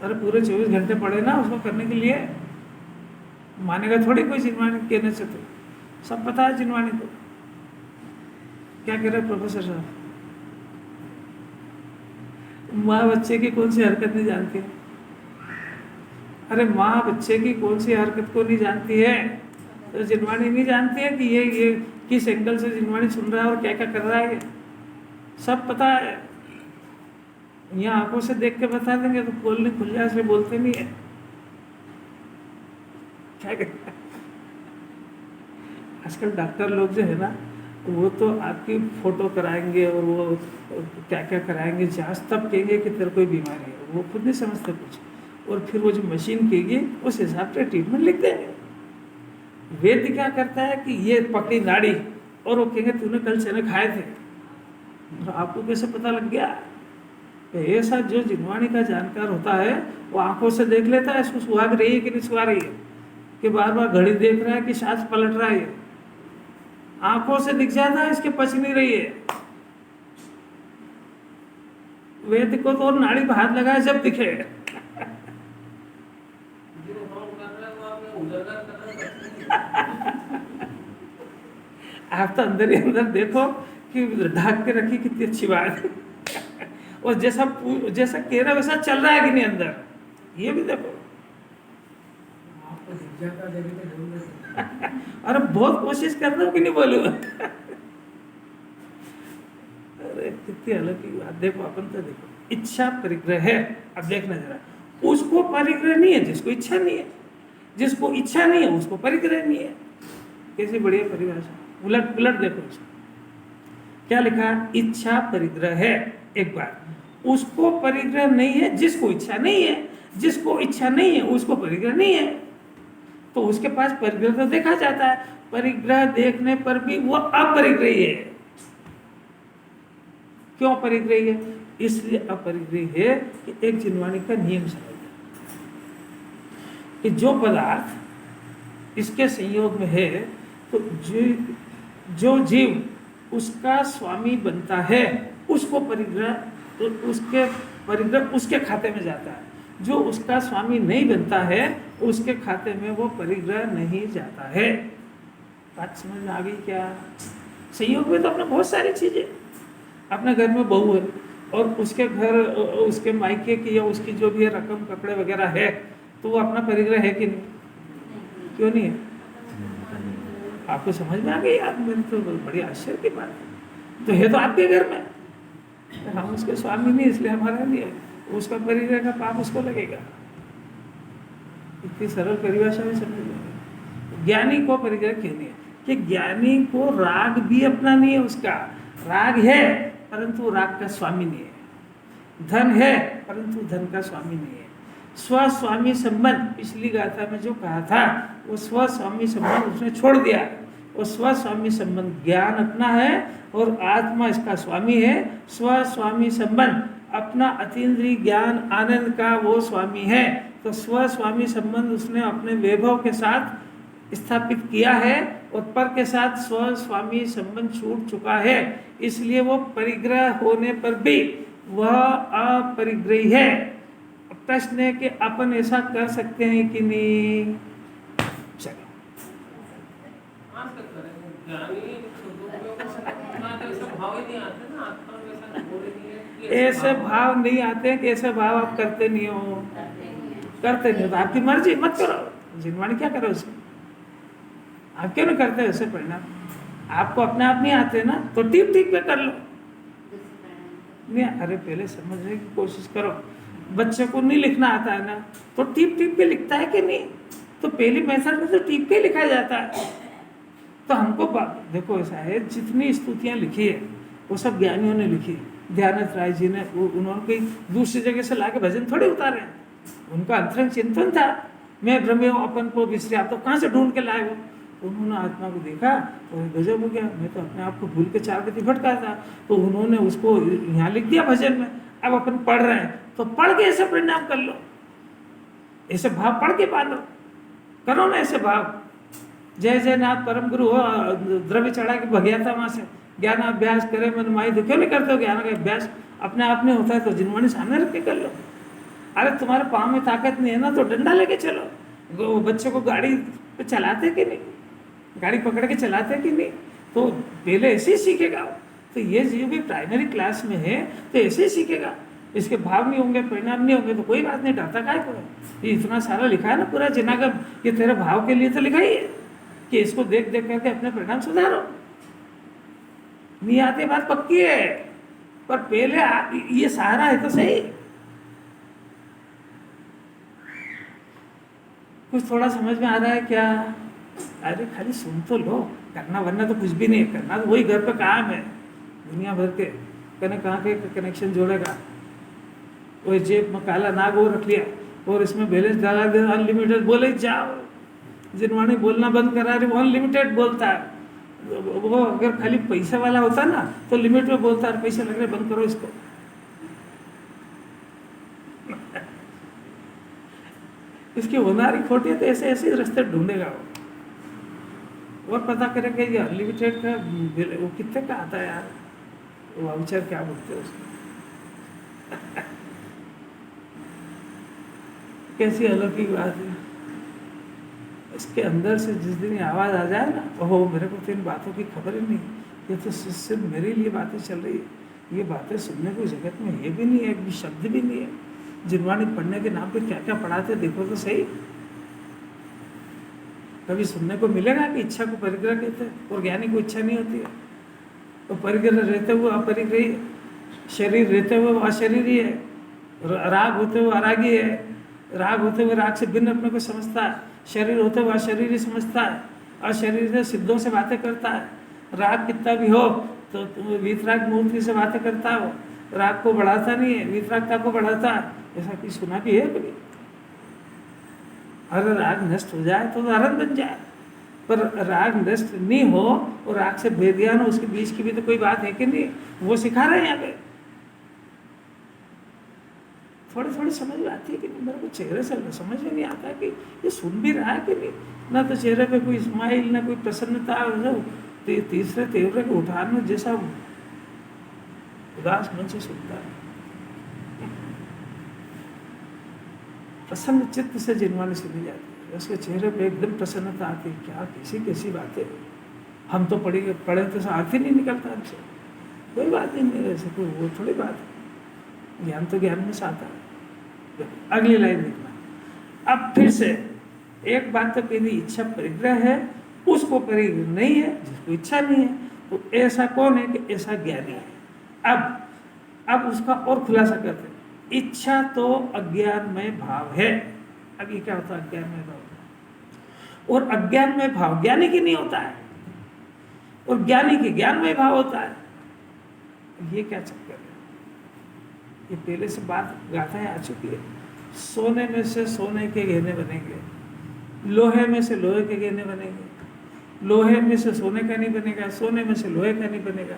अरे पूरे 24 घंटे पड़े ना उसको करने के लिए, मानेगा थोड़ी कोई जिनवाणी कहने से। तो सब पता है जिनवाणी को। क्या कह रहे प्रोफेसर साहब? माँ बच्चे की कौन सी हरकत नहीं जानती है? अरे माँ बच्चे की कौन सी हरकत को नहीं जानती है? तो जिनवाणी नहीं जानती है कि ये किस एंगल से जिनवाणी सुन रहा है और क्या क्या कर रहा है, सब पता है। यहाँ आंखों से देख के बता देंगे तो बोलने खुल जाए, इसलिए बोलते नहीं है। क्या आजकल डॉक्टर लोग जो है ना, वो तो आपकी फोटो कराएंगे और वो क्या क्या कराएंगे जांच, तब कहेंगे कि तेरे कोई बीमारी है, वो खुद नहीं समझते कुछ, और फिर वो जो मशीन कहेगी उस हिसाब से ट्रीटमेंट लिख देंगे। वैद्य क्या करता है कि ये पकड़ी नाड़ी और वो कहेंगे तूने कल चने खाए थे, तो आपको कैसे पता लग गया? ऐसा जो जिनवाणी का जानकार होता है वो आंखों से देख लेता है इसको सुहाग रही है कि नहीं सुहा रही है, कि बार बार घड़ी देख रहा है कि सांस पलट रहा है, आंखों से दिख जाता है इसके पच नहीं रही है। वेद को तो नाड़ी पर हाथ लगाए जब दिखे। जो हम कर रहे हैं वो आपने उजागर कर रहे हैं। आप तो अंदर ही अंदर देखो कि ढाक के रखी कितनी अच्छी बात है। और जैसा कह रहा वैसा चल रहा है कि नहीं अंदर, ये भी देखो। आपको दिख जाता है तो जरूर है। अरे बहुत कोशिश कर रहा हूँ कि नहीं बोलूँ। अरे कितनी अलग की बात। देखो अपन तो देखो, इच्छा परिग्रह है। अब देखना जरा, उसको परिग्रह नहीं है जिसको इच्छा नहीं है, जिसको इच्छा नहीं है उसको परिग्रह नहीं है। कैसी बढ़िया परिभाषा, उलट पुलट देखो इसको क्या लिखा है, इच्छा परिग्रह है। एक बार उसको परिग्रह नहीं है जिसको इच्छा नहीं है, जिसको इच्छा नहीं है उसको परिग्रह नहीं है, तो उसके पास परिग्रह तो देखा जाता है। परिग्रह देखने पर भी वो अपरिग्रही है। क्यों परिग्रही है? इसलिए अपरिग्रही है कि एक जिनवाणी का नियम समझ कि जो पदार्थ इसके संयोग में है तो जो जीव उसका स्वामी बनता है उसको परिग्रह, तो उसके परिग्रह उसके खाते में जाता है। जो उसका स्वामी नहीं बनता है उसके खाते में वो परिग्रह नहीं जाता है। बात समझ में आ गई क्या? संयोग में तो अपने बहुत सारी चीजें, अपने घर में बहू है और उसके घर उसके मायके की या उसकी जो भी है रकम कपड़े वगैरह है, तो वो अपना परिग्रह है कि नहीं? क्यों नहीं है? आपको समझ में आ गई? आप मेरे तो बड़ी आश्चर्य की बात है। तो है तो आपके घर में, हम उसके स्वामी नहीं इसलिए हमारा नहीं है, उसका परिग्रह का पाप उसको लगेगा। इतनी सरल परिभाषा में समझ में। ज्ञानी को परिग्रह क्यों नहीं है? कि ज्ञानी को राग भी अपना नहीं है, उसका राग है परंतु राग का स्वामी नहीं है। धन है परंतु धन का स्वामी नहीं है। स्वस्वामी संबंध, पिछली गाथा में जो कहा था वो स्वस्वामी संबंध उसने छोड़ दिया। वो स्वस्वामी संबंध ज्ञान अपना है और आत्मा इसका स्वामी है। स्वस्वामी संबंध अपना अतीन्द्रिय ज्ञान आनंद का वो स्वामी है। तो स्वस्वामी संबंध उसने अपने वैभव के साथ स्थापित किया है और पर के साथ स्वस्वामी संबंध छूट चुका है, इसलिए वो परिग्रह होने पर भी वह अपरिग्रही है। प्रश्न है कि अपन ऐसा कर सकते हैं कि नहीं? चलो हाँ तो करेंगे। ज्ञानी ऐसे भाव ही नहीं आते ना, आत्मा में ऐसा बोल ही नहीं है कि ऐसे भाव नहीं आते हैं कि ऐसे भाव आप करते नहीं हो, करते नहीं हो तो आपकी मर्जी, मत करो। जिनवाणी क्या करो उसमें, आप क्यों नहीं करते ऐसे परिणाम? आपको अपने आप नहीं आते ना, तो टिप टिप पे कर लो। नहीं, अरे पहले समझने की कोशिश करो। बच्चे को नहीं लिखना आता है ना, तो टिप टिप पे लिखता है कि नहीं? तो पहली मेथड में तो टिप पे लिखा जाता है। तो हमको देखो ऐसा है, जितनी स्तुतियाँ लिखी है वो सब ज्ञानियों ने लिखी है। ध्यानथ राय जी ने, उन्होंने कोई दूसरी जगह से लाके भजन थोड़े उतारे हैं। उनका अंतरंग चिंतन था, मैं भ्रमे हूँ अपन को विसरे, आप तो कहाँ से ढूंढ के लाए हो? उन्होंने आत्मा को देखा और गजब हो गया, मैं तो अपने आप को भूल के चार गति भटका था, तो उन्होंने उसको यहाँ लिख दिया भजन में। अब अपन पढ़ रहे हैं तो पढ़ के ऐसे परिणाम कर लो, ऐसे भाव पढ़ के पालो, करो ना ऐसे भाव। जय जय नाथ परम गुरु हो, द्रव्य चढ़ा के भग गया था वहाँ से, ज्ञान अभ्यास करे मन माई, तो क्यों नहीं करते हो ज्ञान का अभ्यास? अपने आप में होता है तो जिनवाणी सामने रख के कर लो। अरे तुम्हारे पाँव में ताकत नहीं है ना, तो डंडा लेके चलो। बच्चों को गाड़ी पे चलाते कि नहीं, गाड़ी पकड़ के चलाते कि नहीं? तो पहले ऐसे ही सीखेगा। तो ये जो भी प्राइमरी क्लास में है तो ऐसे ही सीखेगा। इसके भाव नहीं होंगे, परिणाम नहीं होंगे तो कोई बात नहीं, डरता काय को? ये इतना सारा लिखा है ना पूरा जिनागम, ये तेरे भाव के लिए तो लिखा ही है कि इसको देख देख करके अपने परिणाम सुधारो। नहीं आती बात पक्की है, पर पहले ये सहारा है तो सही। कुछ थोड़ा समझ में आ रहा है क्या? अरे खाली सुन तो लो, करना वरना तो कुछ भी नहीं है, करना तो वही घर पे काम है दुनिया भर के। कहने कहाँ के कनेक्शन जोड़ेगा, वो जेब में काला नाग वो रख लिया और इसमें बैलेंस डाला दे, अनलिमिटेड बोले जाओ। जिनवाणी बोलना बंद करा रहे वो अनलिमिटेड बोलता है। वो अगर खाली पैसा वाला होता ना तो लिमिट में बोलता है, पैसे लग रहे बंद करो इसको। इसकी होनारी खोटी है तो ऐसे ऐसे रास्ते ढूंढेगा वो, और पता करेगा ये अनलिमिटेड का वो कितने का आता है यार, वो वाउचर क्या बोलते हैं उसको। कैसी अलौकिक बात है। इसके अंदर से जिस दिन ये आवाज़ आ जाए ना, ओहो मेरे को तो इन बातों की खबर ही नहीं, ये तो सिर्फ मेरे लिए बातें चल रही है, ये बातें सुनने को जगत में ये भी नहीं है, एक भी शब्द भी नहीं है। जिनवाणी पढ़ने के नाम पे क्या क्या पढ़ाते देखो तो सही। कभी सुनने को मिलेगा कि इच्छा को परिग्रह कहते हैं और ज्ञानी को इच्छा नहीं होती है, तो परिग्रह रहते हुए अपरिग्रही, शरीर रहते हुए वो अशरीरी है, राग होते हुए अरागी है, राग होते हुए राग से भिन्न अपने को समझता है, शरीर होते हुए अशरीरी समझता है, अशरीर से सिद्धों से बातें करता है। राग कितना भी हो तो वीतराग मूर्ति से बातें करता हो, राग को बढ़ाता नहीं है, वीतरागता को बढ़ाता है। ऐसा कुछ सुना भी है कभी? अगर राग नष्ट हो जाए तो आनंद बन जाए, पर राग नष्ट नहीं हो और राग से भेदियान हो, उसके बीच की भी तो कोई बात है कि नहीं, वो सिखा रहे हैं यहाँ पे। थोड़ी थोड़ी समझ में आती है कि नहीं, मेरे को चेहरे से समझ में नहीं आता कि ये सुन भी रहा है कि नहीं, ना तो चेहरे पे कोई स्माइल, ना कोई प्रसन्नता, तीसरे तेवरे के उठान में जैसा उदास मन से सुनता है। प्रसन्न चित्त से जिनवाणी सुनी जाती है, उसके चेहरे पे एकदम प्रसन्नता आती है। क्या कैसी कैसी बातें, हम तो पढ़े तो आती नहीं निकलता हमसे, कोई बात नहीं ऐसे, कोई वो थोड़ी बात है, ज्ञान तो ज्ञान में से आता है। अगली लाइन देखना, अब फिर से एक बात तो कही इच्छा परिग्रह है, उसको परिग्रह नहीं है, जिसको इच्छा नहीं है, तो ऐसा कौन है कि ऐसा ज्ञानी है। अब उसका और खुलासा करते हैं, इच्छा तो अज्ञानमय भाव है। अब ये क्या होता है अज्ञानमय भाव, और अज्ञानमय भाव ज्ञानी की नहीं होता है, और ज्ञानी की ज्ञानमय भाव होता है। ये क्या चक्कर है, ये पहले से बात गाथाएं आ चुकी है। सोने में से सोने के गहने बनेंगे, लोहे में से लोहे के गहने बनेंगे, लोहे में से सोने का नहीं बनेगा, सोने में से लोहे का नहीं बनेगा।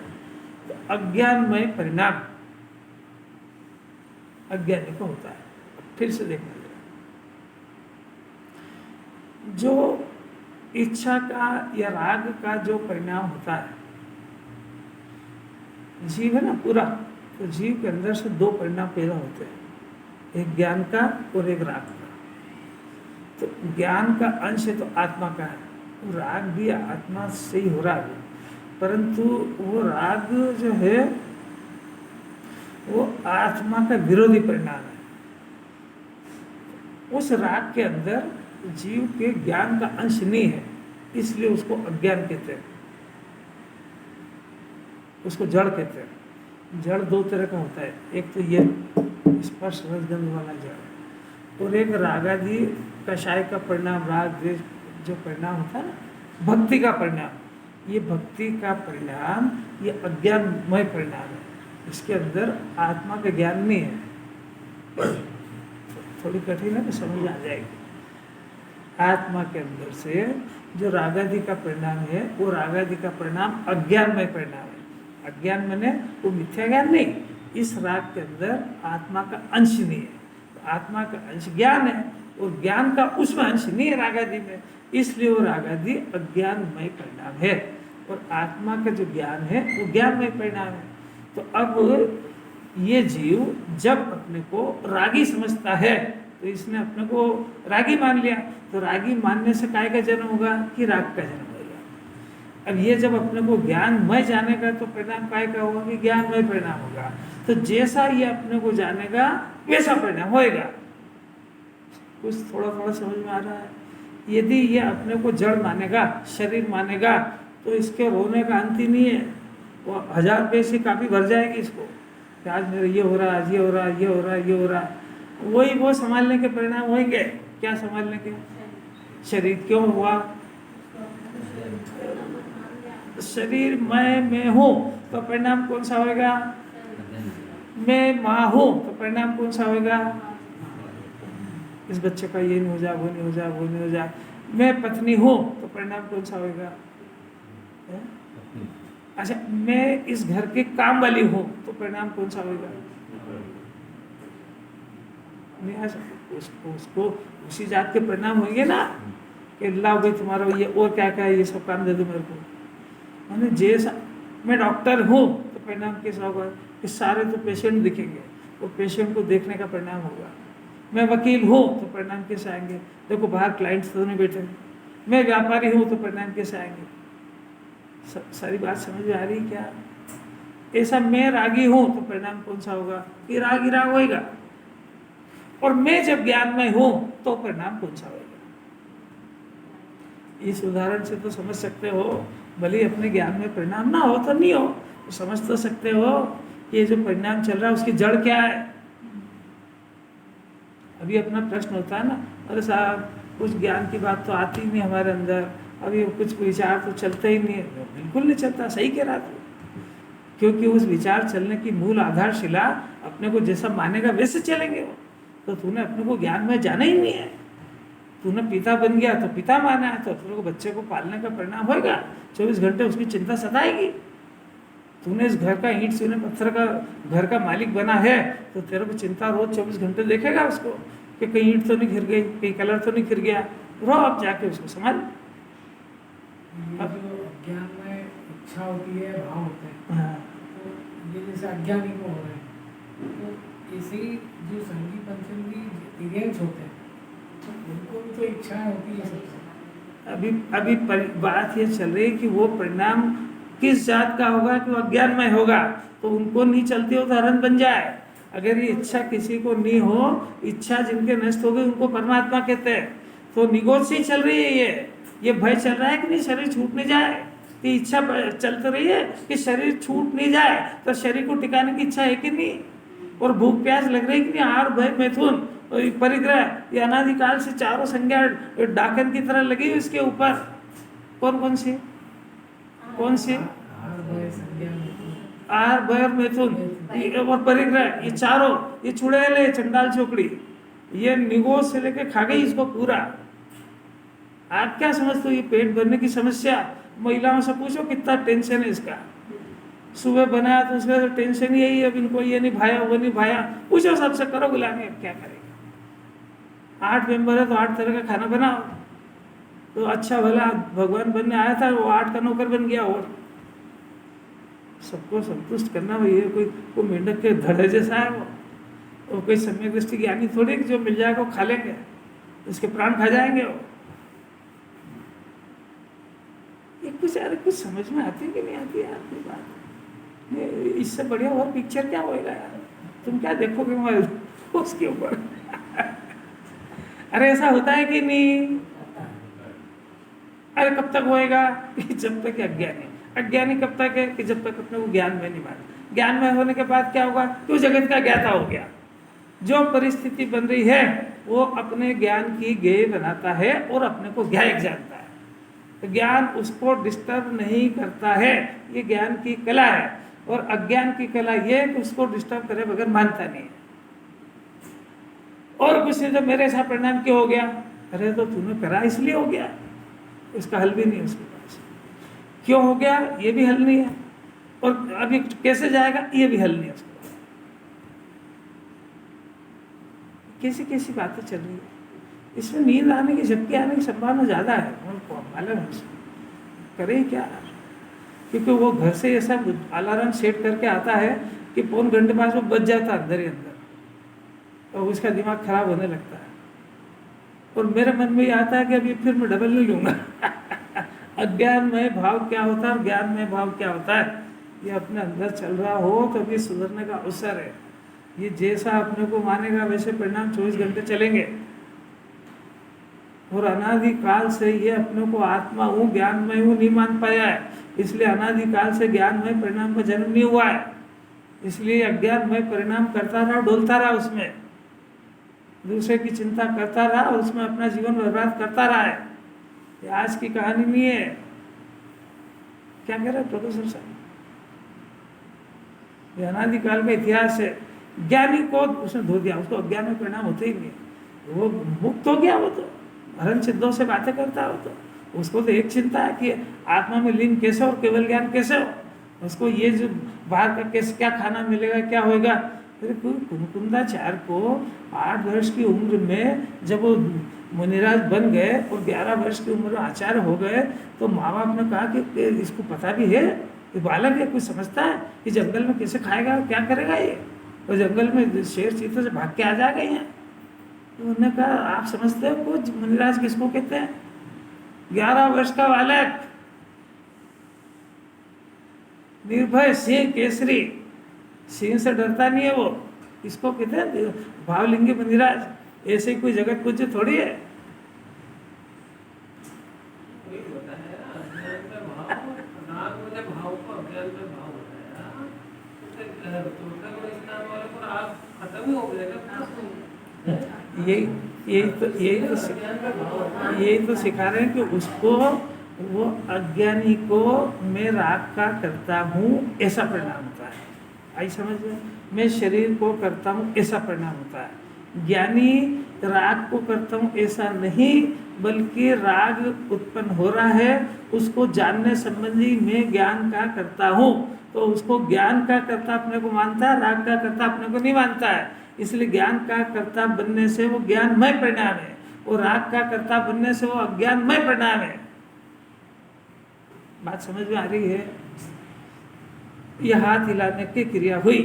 तो अज्ञानमय परिणाम अज्ञानी को होता है। फिर से देखना जरा, जो इच्छा का या राग का जो परिणाम होता है, जीव है ना पूरा, तो जीव के अंदर से दो परिणाम पैदा होते हैं, एक ज्ञान का और एक राग का। तो ज्ञान का अंश तो आत्मा का है, राग भी आत्मा से ही हो रहा है, परंतु वो राग जो है वो आत्मा का विरोधी परिणाम है। उस राग के अंदर जीव के ज्ञान का अंश नहीं है, इसलिए उसको अज्ञान कहते हैं, उसको जड़ कहते हैं। जड़ दो तरह का होता है, एक तो ये स्पर्श रसगंध वाला जड़, और एक रागादि कषाय का परिणाम, राग द्वेष जो परिणाम होता है ना, भक्ति का परिणाम। ये भक्ति का परिणाम ये अज्ञानमय परिणाम है, इसके अंदर आत्मा का ज्ञान नहीं है। थोड़ी कठिन है तो समझ आ जाएगी। आत्मा के अंदर से जो रागादि का परिणाम है वो रागादि का परिणाम अज्ञानमय परिणाम है। अज्ञान माने वो मिथ्या ज्ञान नहीं, इस राग के अंदर आत्मा का अंश नहीं है। तो आत्मा का अंश ज्ञान है और ज्ञान का उसमें अंश नहीं है रागादि में, इसलिए वो रागादि अज्ञानमय परिणाम है और आत्मा का जो ज्ञान है वो ज्ञानमय परिणाम है। तो अब ये जीव जब अपने को रागी समझता है तो इसने अपने को रागी मान लिया, तो रागी मानने से काय का जन्म होगा कि राग का जन्म होगा। अब ये जब अपने को ज्ञानमय जानेगा तो परिणाम काय का होगा कि ज्ञानमय परिणाम होगा। तो जैसा ये अपने को जानेगा वैसा परिणाम होएगा। कुछ थोड़ा थोड़ा समझ में आ रहा है। यदि ये अपने को जड़ मानेगा, शरीर मानेगा, तो इसके रोने का अंत ही नहीं है। वो 1000 रुपये से काफ़ी भर जाएगी इसको कि आज मेरा ये हो रहा है, आज ये हो रहा है, ये हो रहा है, ये हो रहा है। वही वो संभालने के परिणाम होंगे। क्या संभालने के? शरीर क्यों हुआ? शरीर मैं हूँ तो परिणाम कौन सा होगा? मैं माँ हूँ तो परिणाम कौन सा होगा? इस बच्चे का ये नहीं हो जा, वो नहीं हो जा, वो नहीं हो जा। मैं पत्नी हूँ तो परिणाम कौन सा होगा? अच्छा, मैं इस घर के काम वाली हूँ तो परिणाम कौन सा होगा? नहीं आ सकता। उसको उसी जात के परिणाम होंगे ना कि लाओ भाई तुम्हारा ये और क्या क्या है, ये सब काम दे दो मेरे को। मैंने जैसा मैं डॉक्टर हूँ तो परिणाम कैसा होगा कि सारे तो पेशेंट दिखेंगे, वो पेशेंट को देखने का परिणाम होगा। मैं वकील हूँ तो परिणाम कैसे आएंगे? देखो बाहर क्लाइंट्स तो नहीं बैठे। मैं व्यापारी हूँ तो परिणाम कैसे आएंगे? सारी बात समझ में आ रही क्या? ऐसा मैं रागी हूँ तो परिणाम कौन सा होगा? कि रागी राग होएगा। और मैं जब ज्ञान में हूँ तो परिणाम कौन सा होगा? इस उदाहरण से तो समझ सकते हो, भले अपने ज्ञान में परिणाम ना हो तो नहीं हो, तो समझ तो सकते हो कि ये जो परिणाम चल रहा है उसकी जड़ क्या है। अभी अपना प्रश्न होता है ना, अरे साहब कुछ ज्ञान की बात तो आती ही नहीं हमारे अंदर, अभी कुछ विचार तो चलते ही नहीं है। बिल्कुल नहीं चलता, सही कह रहा तू, क्योंकि उस विचार चलने की मूल आधारशिला अपने को जैसा मानेगा वैसे चलेंगे वो। तो तूने अपने को ज्ञान में जाना ही नहीं है। तूने पिता बन गया तो पिता माना है, तो अपने को बच्चे को पालने का परिणाम होगा। 24 घंटे उसकी चिंता सताएगी। तूने इस घर का ईंट चूने पत्थर का घर का मालिक बना है तो तेरे को चिंता रोज 24 घंटे देखेगा उसको कि कहीं ईंट तो नहीं गिर गई, कहीं कलर तो नहीं गिर गया। रो अब जाके उसको संभाल। ये जो अज्ञान में इच्छा होती है, भाव होते हैं, हाँ। तो ये जैसे अज्ञानी को हो रहे हैं, तो ऐसे ही जो संगी पंचमी दिव्यांश होते हैं उनको भी तो इच्छाएं होती है सबसे। अभी बात ये चल रही है कि वो परिणाम किस जात का होगा कि वो अज्ञान में होगा, तो उनको नहीं चलती हो तो हरण बन जाए। अगर ये इच्छा किसी को नहीं हो, इच्छा जिनके नष्ट हो गई उनको परमात्मा कहते हैं। तो निगोद से ही चल रही है ये भय चल रहा है कि नहीं शरीर छूट नहीं जाए, कि इच्छा चलती रही है कि शरीर छूट नहीं जाए, तो शरीर को टिकाने की इच्छा है कि नहीं, और भूख प्यास लग रही कि नहीं, आहार भय मैथुन परिग्रह, ये अनादिकाल से चारों संज्ञा डाकन की तरह लगी हुई इसके ऊपर। कौन कौन सी आहार भय और मैथुन और परिग्रह, ये चारों, ये चुड़ैले चंडाल चौकड़ी, ये निगोद से लेके खा गई इसको पूरा। आप क्या समझते हो ये पेट भरने की समस्या? महिलाओं से पूछो कितना टेंशन है इसका। सुबह बनाया तो उसका तो टेंशन यही है, अब इनको ये नहीं भाया वो नहीं भाया, पूछो सबसे, करो गुलामी, अब क्या करेगा। 8 मेंबर है तो 8 तरह का खाना बनाओ, तो अच्छा भला भगवान बनने आया था, वो 8 का नौकर बन गया। और सबको संतुष्ट करना वही है, कोई मेंढक के धड़े जैसा है वो कोई सम्यक दृष्टि ज्ञानी थोड़ी कि जो मिल जाएगा वो खा लेंगे, उसके प्राण खा जाएंगे वो। कुछ समझ में आती है कि नहीं आती है आपकी बात? इससे बढ़िया और पिक्चर क्या होएगा यार? तुम क्या देखोगे मोबाइल उसके ऊपर? अरे ऐसा होता है कि नहीं? अरे कब तक होएगा? जब तक अज्ञानी। अज्ञानी कब तक है? कि जब तक अपने को ज्ञान में नहीं माना। ज्ञान में होने के बाद क्या होगा? तो जगत का ज्ञाता हो गया। जो परिस्थिति बन रही है वो अपने ज्ञान की ज्ञेय बनाता है और अपने को ज्ञायक जानता है। तो ज्ञान उसको डिस्टर्ब नहीं करता है, ये ज्ञान की कला है। और अज्ञान की कला ये है कि उसको डिस्टर्ब करे बगैर मानता नहीं है। और कुछ नहीं, तो मेरे साथ परिणाम क्यों हो गया? अरे तो तूने करा इसलिए हो गया, इसका हल भी नहीं है उसके पास। क्यों हो गया ये भी हल नहीं है, और अभी कैसे जाएगा ये भी हल नहीं है उसके पास। कैसी कैसी बातें चल रही है। इसमें नींद आने की, झपकी आने की संभावना ज़्यादा है। मालूम है करे क्या? क्योंकि वो घर से ऐसा अलार्म सेट करके आता है कि पौन घंटे बाद वो बच जाता है अंदर ही अंदर, और उसका दिमाग खराब होने लगता है। और मेरे मन में ये आता है कि अभी फिर मैं डबल नहीं लूँगा। अज्ञान में भाव क्या होता है और ज्ञान में भाव क्या होता है, ये अपने अंदर चल रहा हो तो अभी सुधरने का अवसर है। ये जैसा अपने को मानेगा वैसे परिणाम 24 घंटे चलेंगे। और अनादिकाल से ये अपने को आत्मा हूँ, ज्ञान में हूँ नहीं मान पाया है, इसलिए अनादिकाल से ज्ञान में परिणाम का जन्म नहीं हुआ है। इसलिए अज्ञान में परिणाम करता रहा, डोलता रहा, उसमें दूसरे की चिंता करता रहा और उसमें अपना जीवन बर्बाद करता रहा है। ये आज की कहानी नहीं है। क्या कह रहे हैं प्रोफेसर साहब? ये अनादिकाल का इतिहास है। ज्ञानी को उसने धो दिया, उसको अज्ञान में परिणाम होते ही नहीं, वो मुक्त हो गया। वो तो हरण सिद्धों से बातें करता है। वो तो उसको तो एक चिंता है कि आत्मा में लीन कैसे और केवल ज्ञान कैसे हो। उसको ये जो बाहर का कैसे क्या खाना मिलेगा, क्या होगा। फिर कुंकुंदाचार्य को 8 वर्ष की उम्र में जब वो मुनिराज बन गए और 11 वर्ष की उम्र में आचार्य हो गए, तो माँ बाप ने कहा कि इसको पता भी है, ये बालक है, कुछ समझता है कि जंगल में कैसे खाएगा, क्या करेगा ये, और जंगल में शेर चीतों से भाग के आ जाएगा यहाँ। तो उन्होंने कहा आप समझते हो कुछ मुनिराज किसको कहते हैं? 11 वर्ष का बालक, निर्भय सिंह केसरी, सिंह से डरता नहीं है वो, इसको कहते हैं भावलिंगी मुनिराज। ऐसे कोई जगत कुछ थोड़ी है। वही होता है ना, अज्ञान में भाव, राग में जब भाव को अज्ञान में भाव होता है, तो फिर स्नान वाले को राग खत्म ही हो गया। यही तो सिखा रहे हैं कि उसको, वो अज्ञानी को मैं राग का करता हूँ ऐसा परिणाम होता है। आई समझ में? मैं शरीर को करता हूँ ऐसा परिणाम होता है। ज्ञानी राग को करता हूँ ऐसा नहीं, बल्कि राग उत्पन्न हो रहा है, उसको जानने संबंधी मैं ज्ञान का करता हूँ। तो उसको ज्ञान का कर्ता अपने को मानता है, राग का कर्ता अपने को नहीं मानता है। इसलिए ज्ञान का कर्ता बनने से वो ज्ञानमय परिणाम है, और राग का कर्ता बनने से वो अज्ञानमय परिणाम है। बात समझ में आ रही है? यह हाथ हिलाने की क्रिया हुई।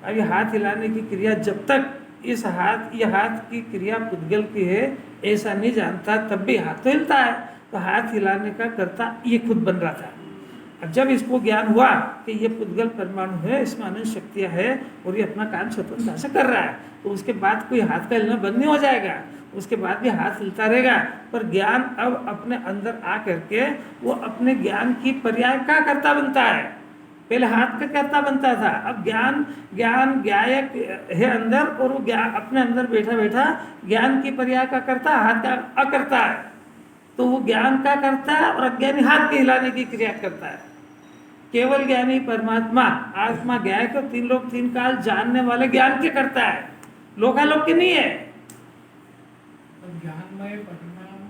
अब ये हाथ हिलाने की क्रिया जब तक यह हाथ की क्रिया पुद्गल की है ऐसा नहीं जानता, तब भी हाथ तो हिलता है। तो हाथ हिलाने का कर्ता ये खुद बन रहा था। अब जब इसको ज्ञान हुआ कि ये पुद्गल परमाणु है, इसमें अनंत शक्तियाँ है और ये अपना काम स्वतंत्रता से कर रहा है, तो उसके बाद कोई हाथ का हिलना बंद नहीं हो जाएगा, उसके बाद भी हाथ हिलता रहेगा। पर ज्ञान अब अपने अंदर आ करके वो अपने ज्ञान की पर्याय का कर्ता बनता है। पहले हाथ का कर्ता बनता था, अब ज्ञान ज्ञायक है अंदर, और वो ज्ञान अपने अंदर बैठा बैठा ज्ञान की पर्याय का कर्ता, हाथ का अकर्ता है। तो वो ज्ञान का करता है और अज्ञानी हाथ के हिलाने की क्रिया करता है। केवल ज्ञानी परमात्मा आत्मा ज्ञाय को 3 लोक 3 काल जानने वाले ज्ञान के करता है, लोकालोक के नहीं है। ज्ञानमय परिणाम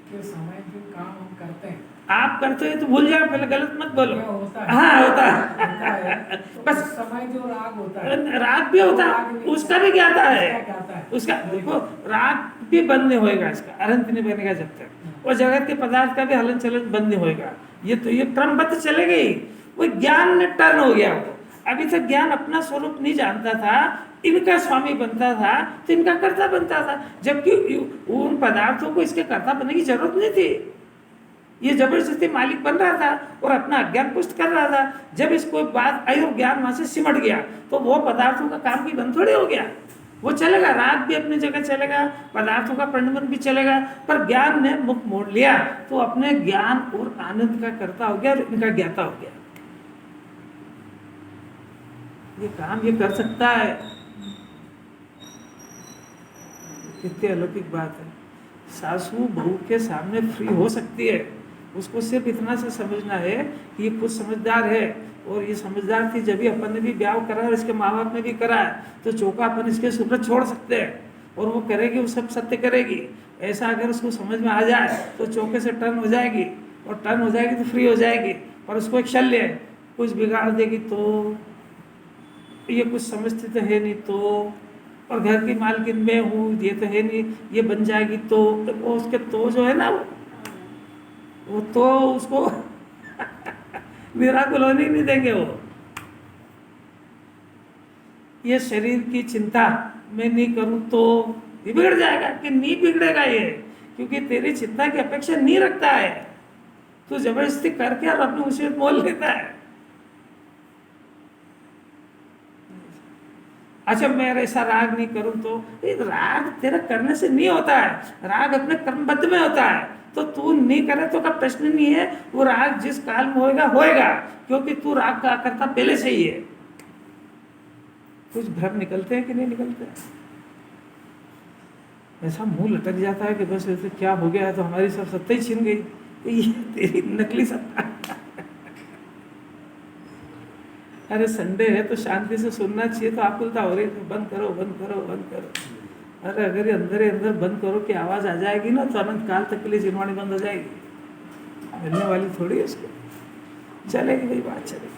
के समय जो काम हम करते हैं, आप करते हो तो भूल जाओ, पहले गलत मत बोलो। होता है, हाँ होता है। तो बस उस समय जो राग होता है, राग भी होता है, उसका भी ज्ञाता है। उसका देखो राग भी बंद नहीं होएगा, इसका अनंत नहीं बनेगा जब तक, और जगत के पदार्थ का भी हलन चलन बंद नहीं होएगा। ये तो ये क्रमबद्ध चलेगा ही। वो ज्ञान ने टर्न हो गया। वो अभी तक ज्ञान अपना स्वरूप नहीं जानता था, इनका स्वामी बनता था, तो इनका कर्ता बनता था, जबकि उन पदार्थों को इसके कर्ता बनने की जरूरत नहीं थी। ये जबरदस्ती मालिक बन रहा था और अपना अज्ञान पुष्ट कर रहा था। जब इसको बात आई और ज्ञान वहां से सिमट गया, तो वो पदार्थों का काम भी बंद थोड़े हो गया। वो चलेगा, राग भी अपनी जगह चलेगा, पदार्थों का परिणमन भी चलेगा, पर ज्ञान ने मुख मोड़ लिया, तो अपने ज्ञान और आनंद का कर्ता हो गया और इनका ज्ञाता हो गया। ये काम ये कर सकता है, कितनी अलौकिक बात है। सासू बहू के सामने फ्री हो सकती है, उसको सिर्फ इतना से समझना है कि ये खुद समझदार है, और ये समझदार थी जब भी अपन ने भी ब्याह करा और इसके माँ बाप ने भी करा है, तो चौका अपन इसके सुब्रत छोड़ सकते हैं, और वो करेगी, वो सब सत्य करेगी। ऐसा अगर उसको समझ में आ जाए तो चौके से टर्न हो जाएगी, और टर्न हो जाएगी तो फ्री हो जाएगी। और उसको एक शल्य है, कुछ बिगाड़ देगी तो, ये कुछ समझती तो है नहीं तो, और घर की मालकिन मैं हूँ ये तो है नहीं, ये बन जाएगी तो वो उसके तो जो है ना वो तो उसको मिराकल होने ही नहीं देंगे। वो ये शरीर की चिंता मैं नहीं करूँ तो ये बिगड़ जाएगा, कि नहीं बिगड़ेगा ये, क्योंकि तेरी चिंता की अपेक्षा नहीं रखता है, तो जबरदस्ती करके और अपनी मुसीबत मोल लेता है। अच्छा मैं ऐसा राग नहीं करूं तो, राग तेरा करने से नहीं होता है, राग अपने कर्मबद्ध में होता है। तो तू नहीं करे तो का प्रश्न नहीं है, वो राग जिस काल में होएगा, क्योंकि तू राग का करता पहले से ही है। कुछ भ्रम निकलते हैं कि नहीं निकलते हैं? ऐसा मुंह लटक जाता है कि बस ऐसे क्या हो गया है, तो हमारी सब सत्ता ही छीन गई, तो ये तेरी नकली सत्ता अरे संडे है तो शांति से सुनना चाहिए, तो आकुलता हो रही है, बंद करो बंद करो बंद करो। अरे अगर ये अंदर ही अंदर बंद करो कि आवाज़ आ जाएगी ना, तो अनंत काल तक के लिए जिनवाणी बंद हो जाएगी, मिलने वाली थोड़ी है इसको। चलेगी भाई, बात चलेगी।